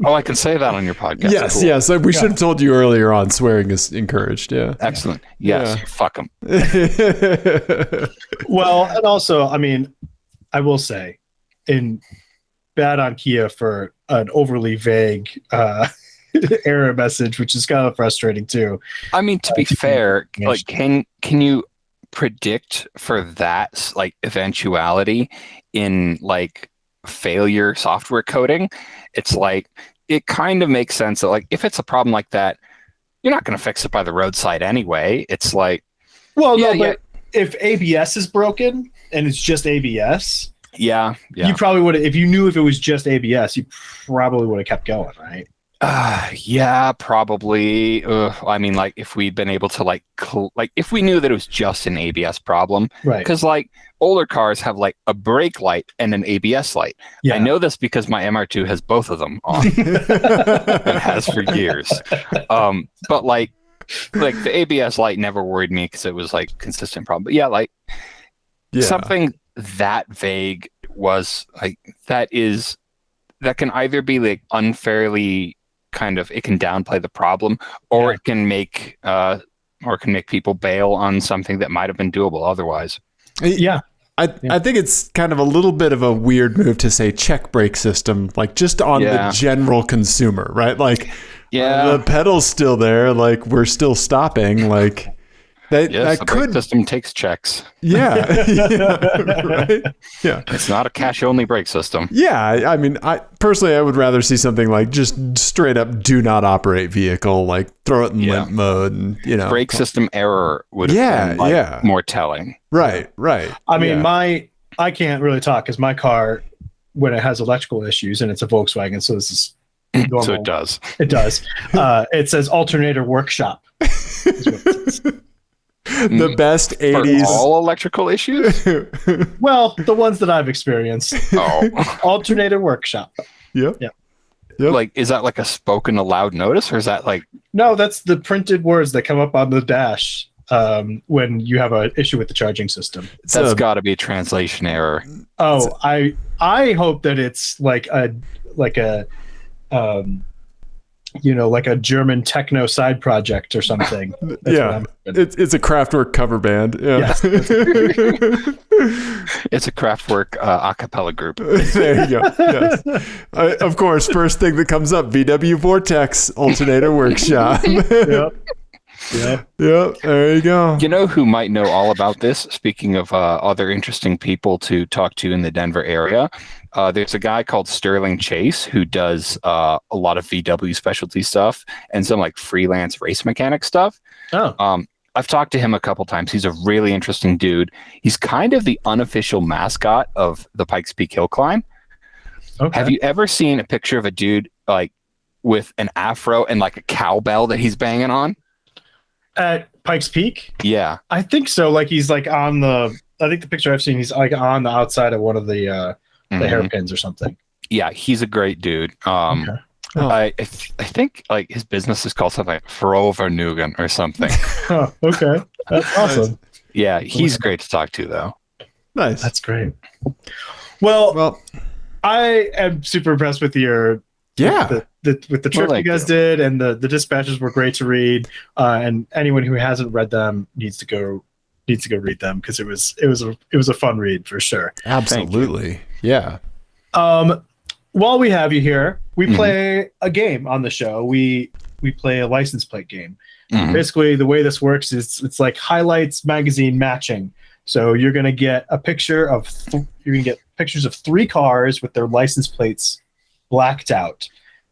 [SPEAKER 3] Oh, I can say that on your podcast.
[SPEAKER 2] Yes,
[SPEAKER 3] cool.
[SPEAKER 2] yes. We should have told you earlier on. Swearing is encouraged. Yeah.
[SPEAKER 3] Excellent. Yes. Yeah. Fuck them.
[SPEAKER 1] Well, and also, I mean, I will say, bad on Kia for an overly vague error message, which is kind of frustrating too.
[SPEAKER 3] I mean, to be fair, like, can you predict for that like eventuality in like failure software coding? It's like, it kind of makes sense that like if it's a problem like that, you're not going to fix it by the roadside anyway. It's like,
[SPEAKER 1] well, but if ABS is broken and it's just ABS, you probably would have, if you knew if it was just ABS, you probably would have kept going, right?
[SPEAKER 3] Yeah, probably. I mean, like if we'd been able to like if we knew that it was just an ABS problem, right? Because like older cars have like a brake light and an ABS light. Yeah. I know this because my MR2 has both of them on and has for years. But like the ABS light never worried me because it was like consistent problem. But something that vague was like that can either be like unfairly kind of, it can downplay the problem, or it can make people bail on something that might have been doable otherwise.
[SPEAKER 2] Yeah. I think it's kind of a little bit of a weird move to say check brake system, like just on the general consumer, right? Like the pedal's still there, like we're still stopping, like that
[SPEAKER 3] brake system takes checks.
[SPEAKER 2] Yeah. Right. Yeah.
[SPEAKER 3] It's not a cash only brake system.
[SPEAKER 2] Yeah. I mean, I would rather see something like just straight up do not operate vehicle, like throw it in limp mode, and
[SPEAKER 3] brake system error would have been more telling.
[SPEAKER 2] Right.
[SPEAKER 1] I mean, I can't really talk because my car, when it has electrical issues, and it's a Volkswagen, so this is normal.
[SPEAKER 3] So it does.
[SPEAKER 1] It does. It says alternator workshop. Is what it says.
[SPEAKER 2] The best 80s.
[SPEAKER 3] For all electrical issues?
[SPEAKER 1] Well, the ones that I've experienced.
[SPEAKER 3] Oh.
[SPEAKER 1] Alternator workshop.
[SPEAKER 2] Yep.
[SPEAKER 3] Like, is that like a spoken aloud notice, or is that like...
[SPEAKER 1] No, that's the printed words that come up on the dash when you have an issue with the charging system.
[SPEAKER 3] That's got to be a translation error.
[SPEAKER 1] Oh, I hope that it's like a like a German techno side project or something.
[SPEAKER 2] It's a Kraftwerk cover band. Yeah. Yes.
[SPEAKER 3] It's a Kraftwerk a cappella group.
[SPEAKER 2] There you go. Yes. Of course, first thing that comes up, VW Vortex Alternator Workshop.
[SPEAKER 1] Yep. Yep.
[SPEAKER 2] Yep. There you go.
[SPEAKER 3] You know who might know all about this? Speaking of other interesting people to talk to in the Denver area, there's a guy called Sterling Chase who does a lot of VW specialty stuff and some like freelance race mechanic stuff.
[SPEAKER 1] Oh.
[SPEAKER 3] I've talked to him a couple times. He's a really interesting dude. He's kind of the unofficial mascot of the Pikes Peak Hill Climb.
[SPEAKER 1] Okay.
[SPEAKER 3] Have you ever seen a picture of a dude like with an afro and like a cowbell that he's banging on?
[SPEAKER 1] At Pikes Peak?
[SPEAKER 3] Yeah.
[SPEAKER 1] I think so. Like he's like on I think the picture I've seen, he's like on the outside of one of the hairpins or something.
[SPEAKER 3] Yeah, he's a great dude.
[SPEAKER 1] Okay.
[SPEAKER 3] I think like his business is called something like Frovernugan or something.
[SPEAKER 1] Oh, okay. That's awesome.
[SPEAKER 3] Yeah, he's great to talk to though.
[SPEAKER 2] Nice.
[SPEAKER 1] That's great. Well, I am super impressed with your with the trip you guys did, and the dispatches were great to read. And anyone who hasn't read them needs to go read them because it was a fun read for sure.
[SPEAKER 2] Absolutely. Yeah.
[SPEAKER 1] While we have you here, we play a game on the show. We play a license plate game. Basically, the way this works is it's like highlights magazine matching. So you're gonna get a picture of pictures of 3 cars with their license plates blacked out,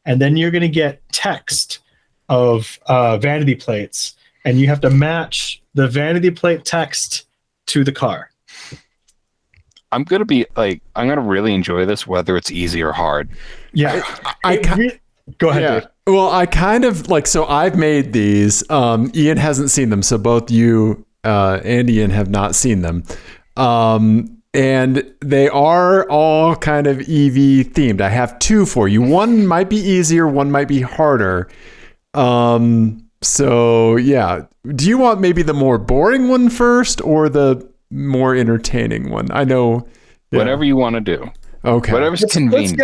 [SPEAKER 1] and then you're gonna get text of vanity plates, and you have to match the vanity plate text to the car.
[SPEAKER 3] I'm gonna really enjoy this, whether it's easy or hard.
[SPEAKER 1] Yeah, go ahead, Dave.
[SPEAKER 2] Well, I kind of like, so I've made these. Ian hasn't seen them, so both you and Ian have not seen them. And they are all kind of EV themed. I have 2 for you. One might be easier, one might be harder. So yeah, do you want maybe the more boring one first or the more entertaining one? I know. Yeah.
[SPEAKER 3] Whatever you want to do.
[SPEAKER 2] Okay.
[SPEAKER 3] Whatever's convenient.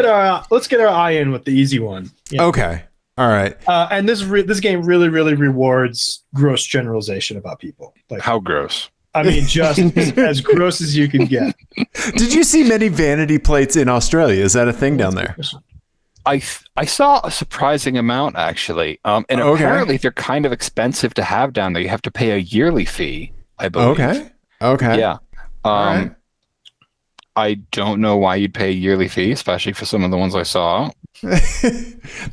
[SPEAKER 1] Let's get our eye in with the easy one. Yeah.
[SPEAKER 2] Okay. All right.
[SPEAKER 1] And this game really rewards gross generalization about people. Like,
[SPEAKER 3] how gross?
[SPEAKER 1] I mean, just as gross as you can get.
[SPEAKER 2] Did you see many vanity plates in Australia? Is that a thing down there?
[SPEAKER 3] I saw a surprising amount actually, and apparently they're kind of expensive to have down there. You have to pay a yearly fee, I believe.
[SPEAKER 2] Okay.
[SPEAKER 3] Yeah.
[SPEAKER 2] Right.
[SPEAKER 3] I don't know why you'd pay a yearly fee, especially for some of the ones I saw.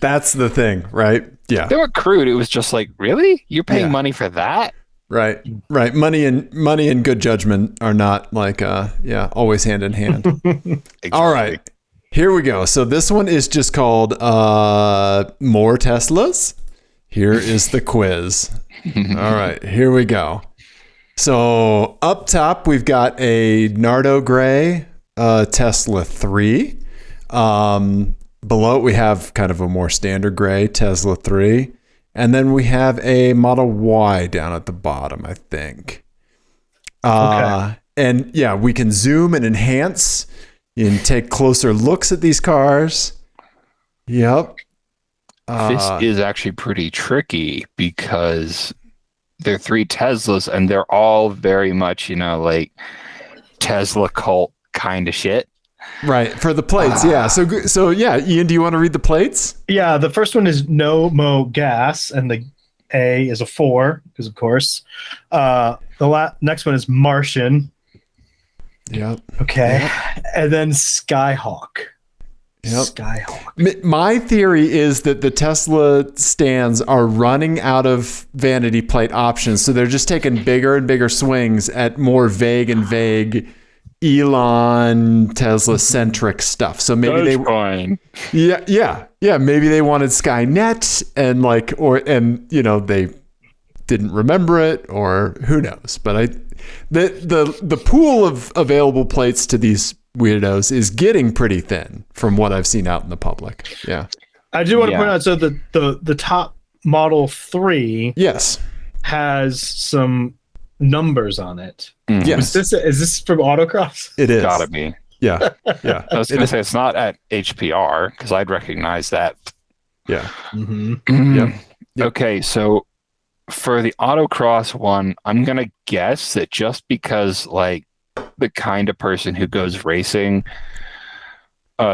[SPEAKER 2] That's the thing, right? Yeah.
[SPEAKER 3] They were crude. It was just like, really? You're paying money for that?
[SPEAKER 2] Right. Money and good judgment are not like, always hand in hand.
[SPEAKER 3] Exactly.
[SPEAKER 2] All right. Here we go. So this one is just called More Teslas. Here is the quiz. All right. Here we go. So up top, we've got a Nardo Gray Tesla 3. Below it, we have kind of a more standard gray Tesla 3. And then we have a Model Y down at the bottom, I think. And yeah, we can zoom and enhance and take closer looks at these cars. Yep.
[SPEAKER 3] This is actually pretty tricky because they're 3 Teslas and they're all very much, like Tesla cult kind of shit.
[SPEAKER 2] Right. For the plates. Yeah. So yeah, Ian, do you want to read the plates?
[SPEAKER 1] Yeah. The first one is no mo gas, and the A is a 4 because of course. The next one is Martian.
[SPEAKER 2] Yep.
[SPEAKER 1] Okay.
[SPEAKER 2] Yep.
[SPEAKER 1] And then Skyhawk.
[SPEAKER 2] Yep.
[SPEAKER 1] Skyhawk.
[SPEAKER 2] My theory is that the Tesla stands are running out of vanity plate options, so they're just taking bigger and bigger swings at more vague Elon Tesla centric stuff. So maybe maybe they wanted Skynet and they didn't remember it, or who knows. But the pool of available plates to these weirdos is getting pretty thin from what I've seen out in the public. Yeah.
[SPEAKER 1] I do want to point out, so the top Model 3 has some numbers on it.
[SPEAKER 2] Yes.
[SPEAKER 1] Is this from Autocross?
[SPEAKER 2] It is.
[SPEAKER 3] Gotta be.
[SPEAKER 2] Yeah.
[SPEAKER 3] I was gonna say it's not at HPR because I'd recognize that.
[SPEAKER 2] Yeah.
[SPEAKER 3] Yep. Okay, so for the Autocross one, I'm gonna guess that just because the kind of person who goes racing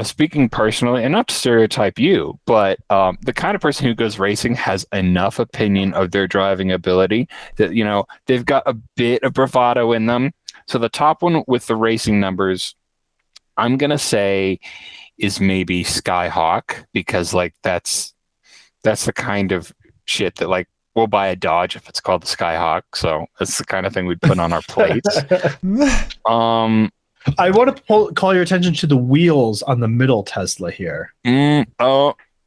[SPEAKER 3] speaking personally, and not to stereotype you, but the kind of person who goes racing has enough opinion of their driving ability that, they've got a bit of bravado in them. So the top one with the racing numbers, I'm going to say is maybe Skyhawk, because like that's the kind of shit that like we'll buy a Dodge if it's called the Skyhawk. So that's the kind of thing we'd put on our plates.
[SPEAKER 1] I want to call your attention to the wheels on the middle Tesla here.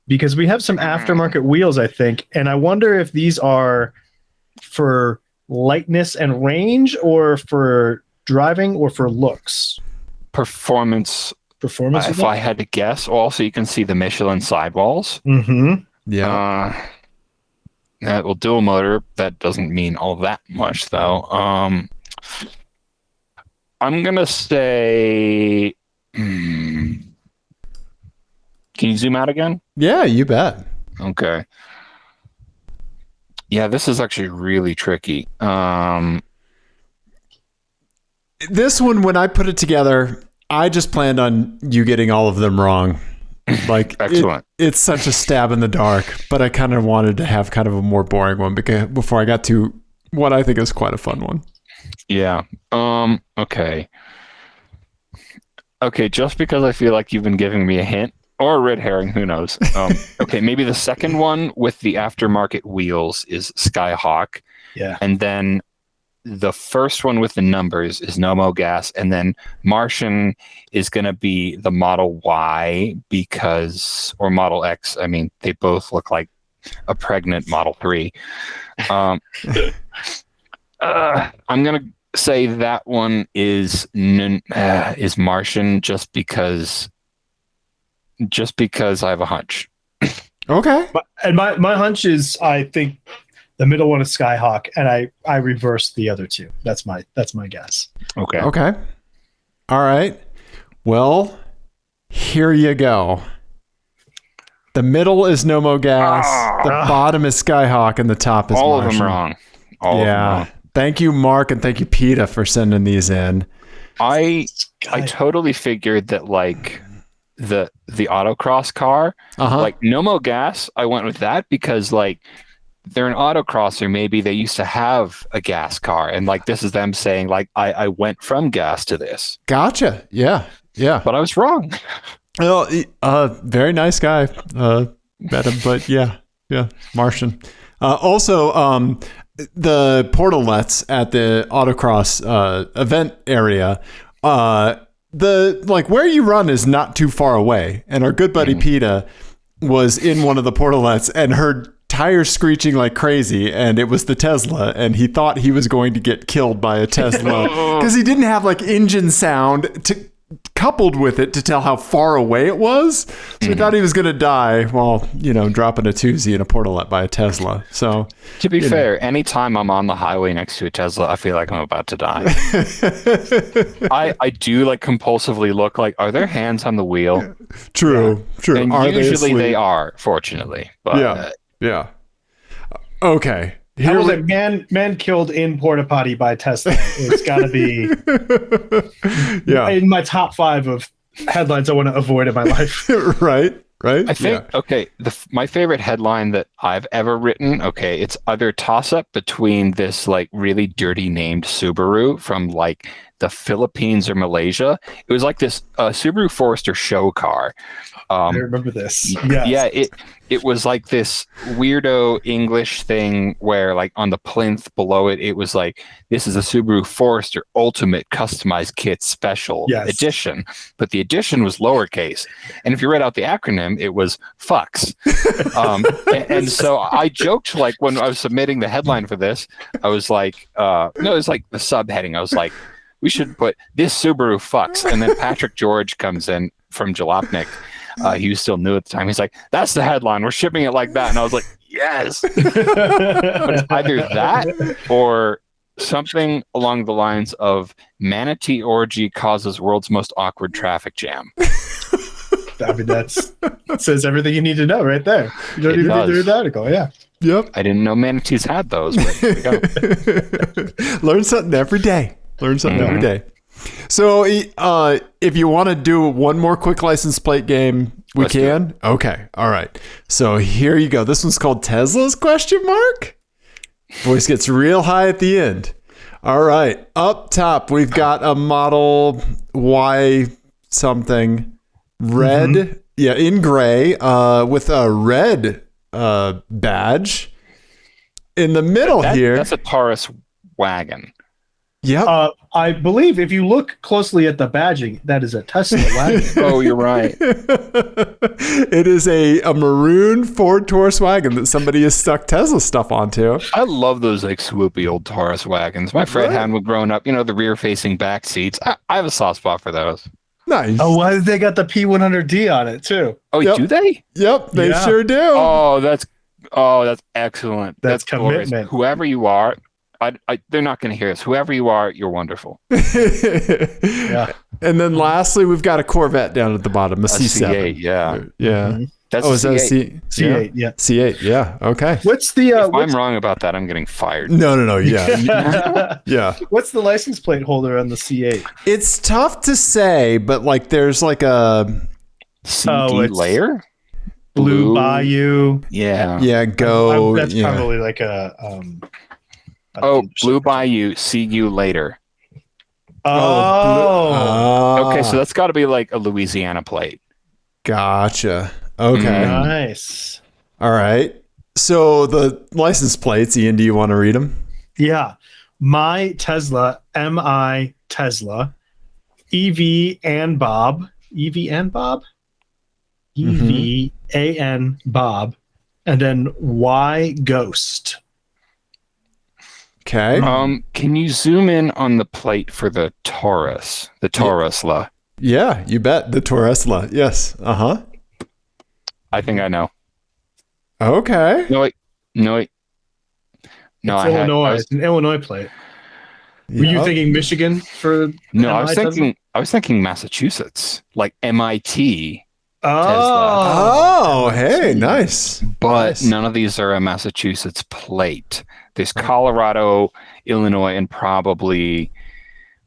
[SPEAKER 1] Because we have some aftermarket wheels, I think, and I wonder if these are for lightness and range, or for driving, or for looks.
[SPEAKER 3] Performance. If I had to guess. Also, you can see the Michelin sidewalls.
[SPEAKER 1] Mm-hmm.
[SPEAKER 2] Yeah.
[SPEAKER 3] Well, dual motor, that doesn't mean all that much, though. I'm going to say... Can you zoom out again?
[SPEAKER 2] Yeah, you bet.
[SPEAKER 3] Okay. Yeah, this is actually really tricky.
[SPEAKER 2] This one, when I put it together, I just planned on you getting all of them wrong. Like,
[SPEAKER 3] excellent.
[SPEAKER 2] It's such a stab in the dark, but I kind of wanted to have kind of a more boring one before I got to what I think is quite a fun one.
[SPEAKER 3] Yeah. Okay. Okay, just because I feel like you've been giving me a hint, or a red herring, who knows? Okay, maybe the second one with the aftermarket wheels is Skyhawk.
[SPEAKER 1] Yeah.
[SPEAKER 3] And then the first one with the numbers is Nomo Gas, and then Martian is going to be the Model Y or Model X. I mean, they both look like a pregnant Model 3. I'm going to say that one is Martian just because I have a hunch.
[SPEAKER 2] Okay.
[SPEAKER 1] And my hunch is, I think the middle one is Skyhawk, and I reversed the other two. That's my guess.
[SPEAKER 3] Okay.
[SPEAKER 2] All right. Well, here you go. The middle is Nomo Gas, the bottom is Skyhawk, and the top is
[SPEAKER 3] all
[SPEAKER 2] Martian.
[SPEAKER 3] of them wrong. All of them wrong.
[SPEAKER 2] Thank you, Mark, and thank you, PETA, for sending these in.
[SPEAKER 3] I totally figured that like the autocross car, like Nomo Gas, I went with that because like they're an autocrosser. Maybe they used to have a gas car, and like this is them saying like I went from gas to this.
[SPEAKER 2] Gotcha. Yeah.
[SPEAKER 3] But I was wrong.
[SPEAKER 2] Well, very nice guy. Met him, but yeah, Martian. Also, the portalets at the autocross event area, where you run is not too far away, and our good buddy PETA was in one of the portalets and heard tires screeching like crazy, and it was the Tesla, and he thought he was going to get killed by a Tesla because he didn't have like engine sound coupled with it to tell how far away it was. So he thought he was going to die while, dropping a twosie in a portalet by a Tesla. So
[SPEAKER 3] to be fair, anytime I'm on the highway next to a Tesla, I feel like I'm about to die. I do like compulsively look like, are there hands on the wheel?
[SPEAKER 2] True.
[SPEAKER 3] And usually they are, fortunately. But,
[SPEAKER 2] yeah. Okay.
[SPEAKER 1] Here was a man killed in porta potty by Tesla. It's got to be in my top 5 of headlines I want to avoid in my life.
[SPEAKER 2] Right.
[SPEAKER 3] I think my favorite headline that I've ever written. Okay, it's either toss up between this like really dirty named Subaru from like the Philippines or Malaysia. It was like this Subaru Forester show car.
[SPEAKER 1] I remember this. Yes.
[SPEAKER 3] Yeah, it was like this weirdo English thing where like on the plinth below it was like, this is a Subaru Forester Ultimate Customized Kit Special Edition. But the edition was lowercase. And if you read out the acronym, it was fucks. and so I joked like when I was submitting the headline for this, I was like, no, it was like the subheading. I was like, we should put this Subaru fucks. And then Patrick George comes in from Jalopnik. He was still new at the time. He's like, that's the headline. We're shipping it like that. And I was like, yes. But it's either that or something along the lines of manatee orgy causes world's most awkward traffic jam.
[SPEAKER 1] I mean, that says everything you need to know right there. You don't even need to read the article. Yeah.
[SPEAKER 2] Yep.
[SPEAKER 3] I didn't know manatees had those, but here we go.
[SPEAKER 2] Learn something every day. Every day. So if you want to do one more quick license plate game, we can. Okay. All right. So here you go. This one's called Tesla's question mark. Voice gets real high at the end. All right. Up top, we've got a Model Y something red. Yeah, in gray with a red badge. In the middle here.
[SPEAKER 3] That's a Taurus wagon.
[SPEAKER 2] Yep.
[SPEAKER 1] I believe if you look closely at the badging, that is a Tesla wagon.
[SPEAKER 3] Oh, you're right.
[SPEAKER 2] It is a maroon Ford Taurus wagon that somebody has stuck Tesla stuff onto.
[SPEAKER 3] I love those like swoopy old Taurus wagons. My friend had one growing up, the rear-facing back seats. I have a soft spot for those.
[SPEAKER 2] Nice.
[SPEAKER 1] Oh, why did they got the P100D on it too?
[SPEAKER 3] Oh, do they?
[SPEAKER 2] Yep, they sure do.
[SPEAKER 3] Oh, that's excellent.
[SPEAKER 1] That's
[SPEAKER 3] glorious.
[SPEAKER 1] commitment.
[SPEAKER 3] Whoever you are, they're not going to hear us. Whoever you are, you're wonderful.
[SPEAKER 2] Yeah. And then lastly, we've got a Corvette down at the bottom, a C7.
[SPEAKER 3] C8, yeah.
[SPEAKER 2] Yeah.
[SPEAKER 1] Mm-hmm.
[SPEAKER 3] That's
[SPEAKER 2] is that a
[SPEAKER 1] C8, yeah.
[SPEAKER 2] C8, yeah. Okay.
[SPEAKER 1] What's the
[SPEAKER 3] if I'm wrong about that, I'm getting fired.
[SPEAKER 2] No. Yeah. Yeah.
[SPEAKER 1] What's the license plate holder on the C8?
[SPEAKER 2] It's tough to say, but like there's like a
[SPEAKER 3] CD layer?
[SPEAKER 1] Blue Bayou.
[SPEAKER 3] Yeah.
[SPEAKER 2] Yeah, go.
[SPEAKER 1] That's probably like a
[SPEAKER 3] Blue Bayou, see you later.
[SPEAKER 1] Oh.
[SPEAKER 3] Okay, so that's got to be like a Louisiana plate.
[SPEAKER 2] Gotcha. Okay.
[SPEAKER 1] Nice.
[SPEAKER 2] All right. So the license plates, Ian, do you want to read them?
[SPEAKER 1] Yeah. My Tesla, MI Tesla, EV and Bob, EVAN Bob, Bob, and then Y Ghost.
[SPEAKER 2] Okay.
[SPEAKER 3] Can you zoom in on the plate for the Taurus, the Taurusla?
[SPEAKER 2] Yeah, you bet. The Taurusla. Yes. Uh-huh.
[SPEAKER 3] I think I know.
[SPEAKER 2] Okay.
[SPEAKER 3] No, wait. No,
[SPEAKER 1] It's Illinois. It's an Illinois plate. Were you thinking Michigan for?
[SPEAKER 3] No, I was thinking Massachusetts, like MIT.
[SPEAKER 2] Oh, hey, nice.
[SPEAKER 3] But none of these are a Massachusetts plate. There's Colorado, Illinois, and probably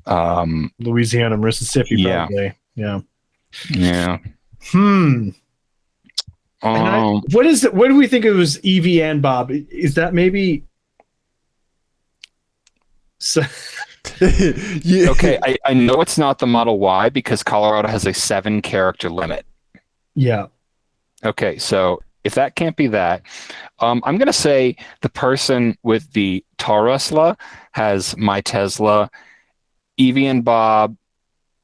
[SPEAKER 1] Louisiana, Mississippi, probably. Yeah.
[SPEAKER 3] Yeah.
[SPEAKER 1] What is it? What do we think it was? EV and Bob? Is that maybe? So
[SPEAKER 2] Yeah.
[SPEAKER 3] Okay, I know it's not the Model Y because Colorado has a 7-character limit.
[SPEAKER 1] Yeah.
[SPEAKER 3] Okay, so if that can't be that, I'm going to say the person with the Taurusla has my Tesla. Evie and Bob,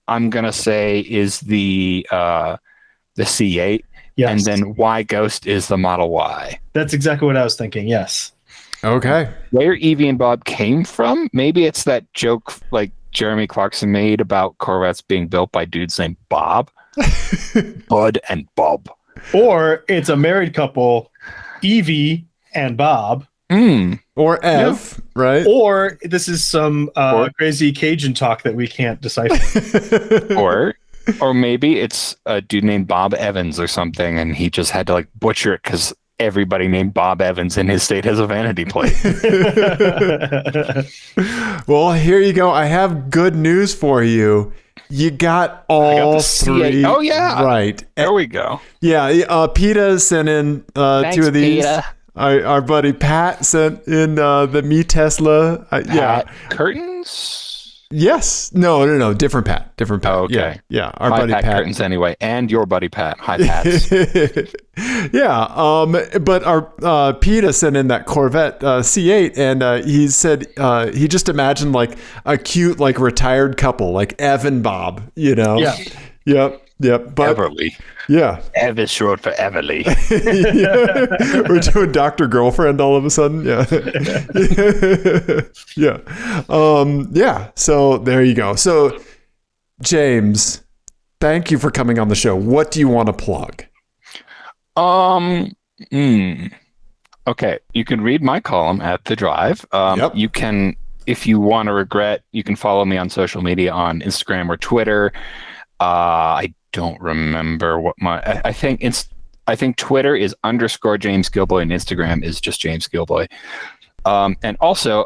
[SPEAKER 3] I'm going to say is the C8.
[SPEAKER 1] Yes.
[SPEAKER 3] And then Y Ghost is the Model Y.
[SPEAKER 1] That's exactly what I was thinking. Yes.
[SPEAKER 2] Okay.
[SPEAKER 3] Where Evie and Bob came from, maybe it's that joke like Jeremy Clarkson made about Corvettes being built by dudes named Bob. Bud and Bob.
[SPEAKER 1] Or it's a married couple, Evie and Bob.
[SPEAKER 2] Or Ev, right?
[SPEAKER 1] Or this is some crazy Cajun talk that we can't decipher.
[SPEAKER 3] Or maybe it's a dude named Bob Evans or something, and he just had to like butcher it because everybody named Bob Evans in his state has a vanity plate.
[SPEAKER 2] Well, here you go. I have good news for you. You got all three.
[SPEAKER 3] Oh, yeah.
[SPEAKER 2] Right.
[SPEAKER 3] There we go.
[SPEAKER 2] Yeah. PETA sent in
[SPEAKER 3] Thanks,
[SPEAKER 2] 2 of these.
[SPEAKER 3] PETA.
[SPEAKER 2] Our buddy Pat sent in the Me Tesla. Yeah.
[SPEAKER 3] Curtains?
[SPEAKER 2] Yes. No. Different Pat.
[SPEAKER 3] Oh, okay.
[SPEAKER 2] Yeah. Our
[SPEAKER 3] My
[SPEAKER 2] buddy
[SPEAKER 3] Pat
[SPEAKER 2] Pat.
[SPEAKER 3] Curtains anyway. And your buddy Pat. Hi, Pats.
[SPEAKER 2] Yeah. But our PETA sent in that Corvette C8, and he said he just imagined like a cute like retired couple, like Ev and Bob. You know.
[SPEAKER 1] Yeah.
[SPEAKER 2] Yep. But,
[SPEAKER 3] Everly.
[SPEAKER 2] Yeah.
[SPEAKER 3] Ev is short for Everly.
[SPEAKER 2] Yeah. We're doing Dr. Girlfriend all of a sudden. Yeah. Yeah. So there you go. So James, thank you for coming on the show. What do you want to plug?
[SPEAKER 3] Okay. You can read my column at The Drive.
[SPEAKER 2] Yep.
[SPEAKER 3] You can, if you want to regret, you can follow me on social media on Instagram or Twitter. I don't remember what I think Twitter is _ James Gilboy and Instagram is just James Gilboy. And also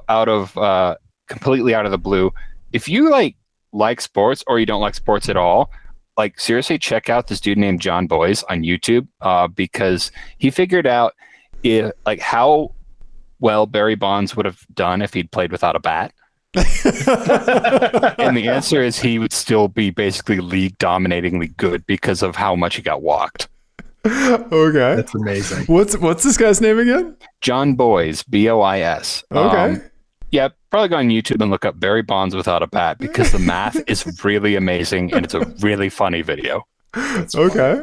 [SPEAKER 3] completely out of the blue, if you like like sports or you don't like sports at all, like seriously, check out this dude named John Boyes on YouTube because he figured out how well Barry Bonds would have done if he'd played without a bat. And the answer is he would still be basically league dominatingly good because of how much he got walked.
[SPEAKER 2] Okay.
[SPEAKER 1] That's amazing.
[SPEAKER 2] What's this guy's name again?
[SPEAKER 3] John Boyes, Bois.
[SPEAKER 2] Okay.
[SPEAKER 3] Yeah, probably go on YouTube and look up Barry Bonds without a bat because the math is really amazing and it's a really funny video.
[SPEAKER 2] Okay.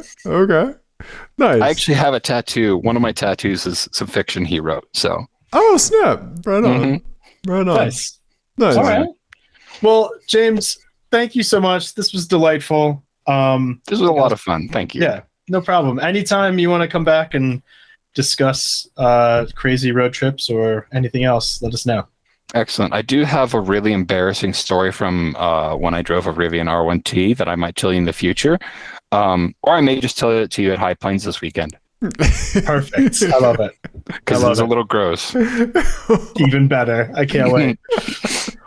[SPEAKER 2] Nice.
[SPEAKER 3] I actually have a tattoo. One of my tattoos is some fiction he wrote. So.
[SPEAKER 2] Oh, snap. Right on. Right on.
[SPEAKER 1] Nice.
[SPEAKER 2] Nice.
[SPEAKER 1] All right. Well, James, thank you so much. This was delightful.
[SPEAKER 3] This was a lot of fun. Thank you.
[SPEAKER 1] Yeah, no problem. Anytime you want to come back and discuss crazy road trips or anything else, let us know.
[SPEAKER 3] Excellent. I do have a really embarrassing story from when I drove a Rivian R1T that I might tell you in the future. Or I may just tell it to you at High Plains this weekend.
[SPEAKER 1] Perfect. I love it.
[SPEAKER 3] Because it was a little gross.
[SPEAKER 1] Even better. I can't wait.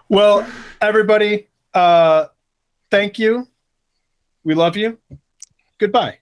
[SPEAKER 1] Well, everybody, thank you. We love you. Goodbye.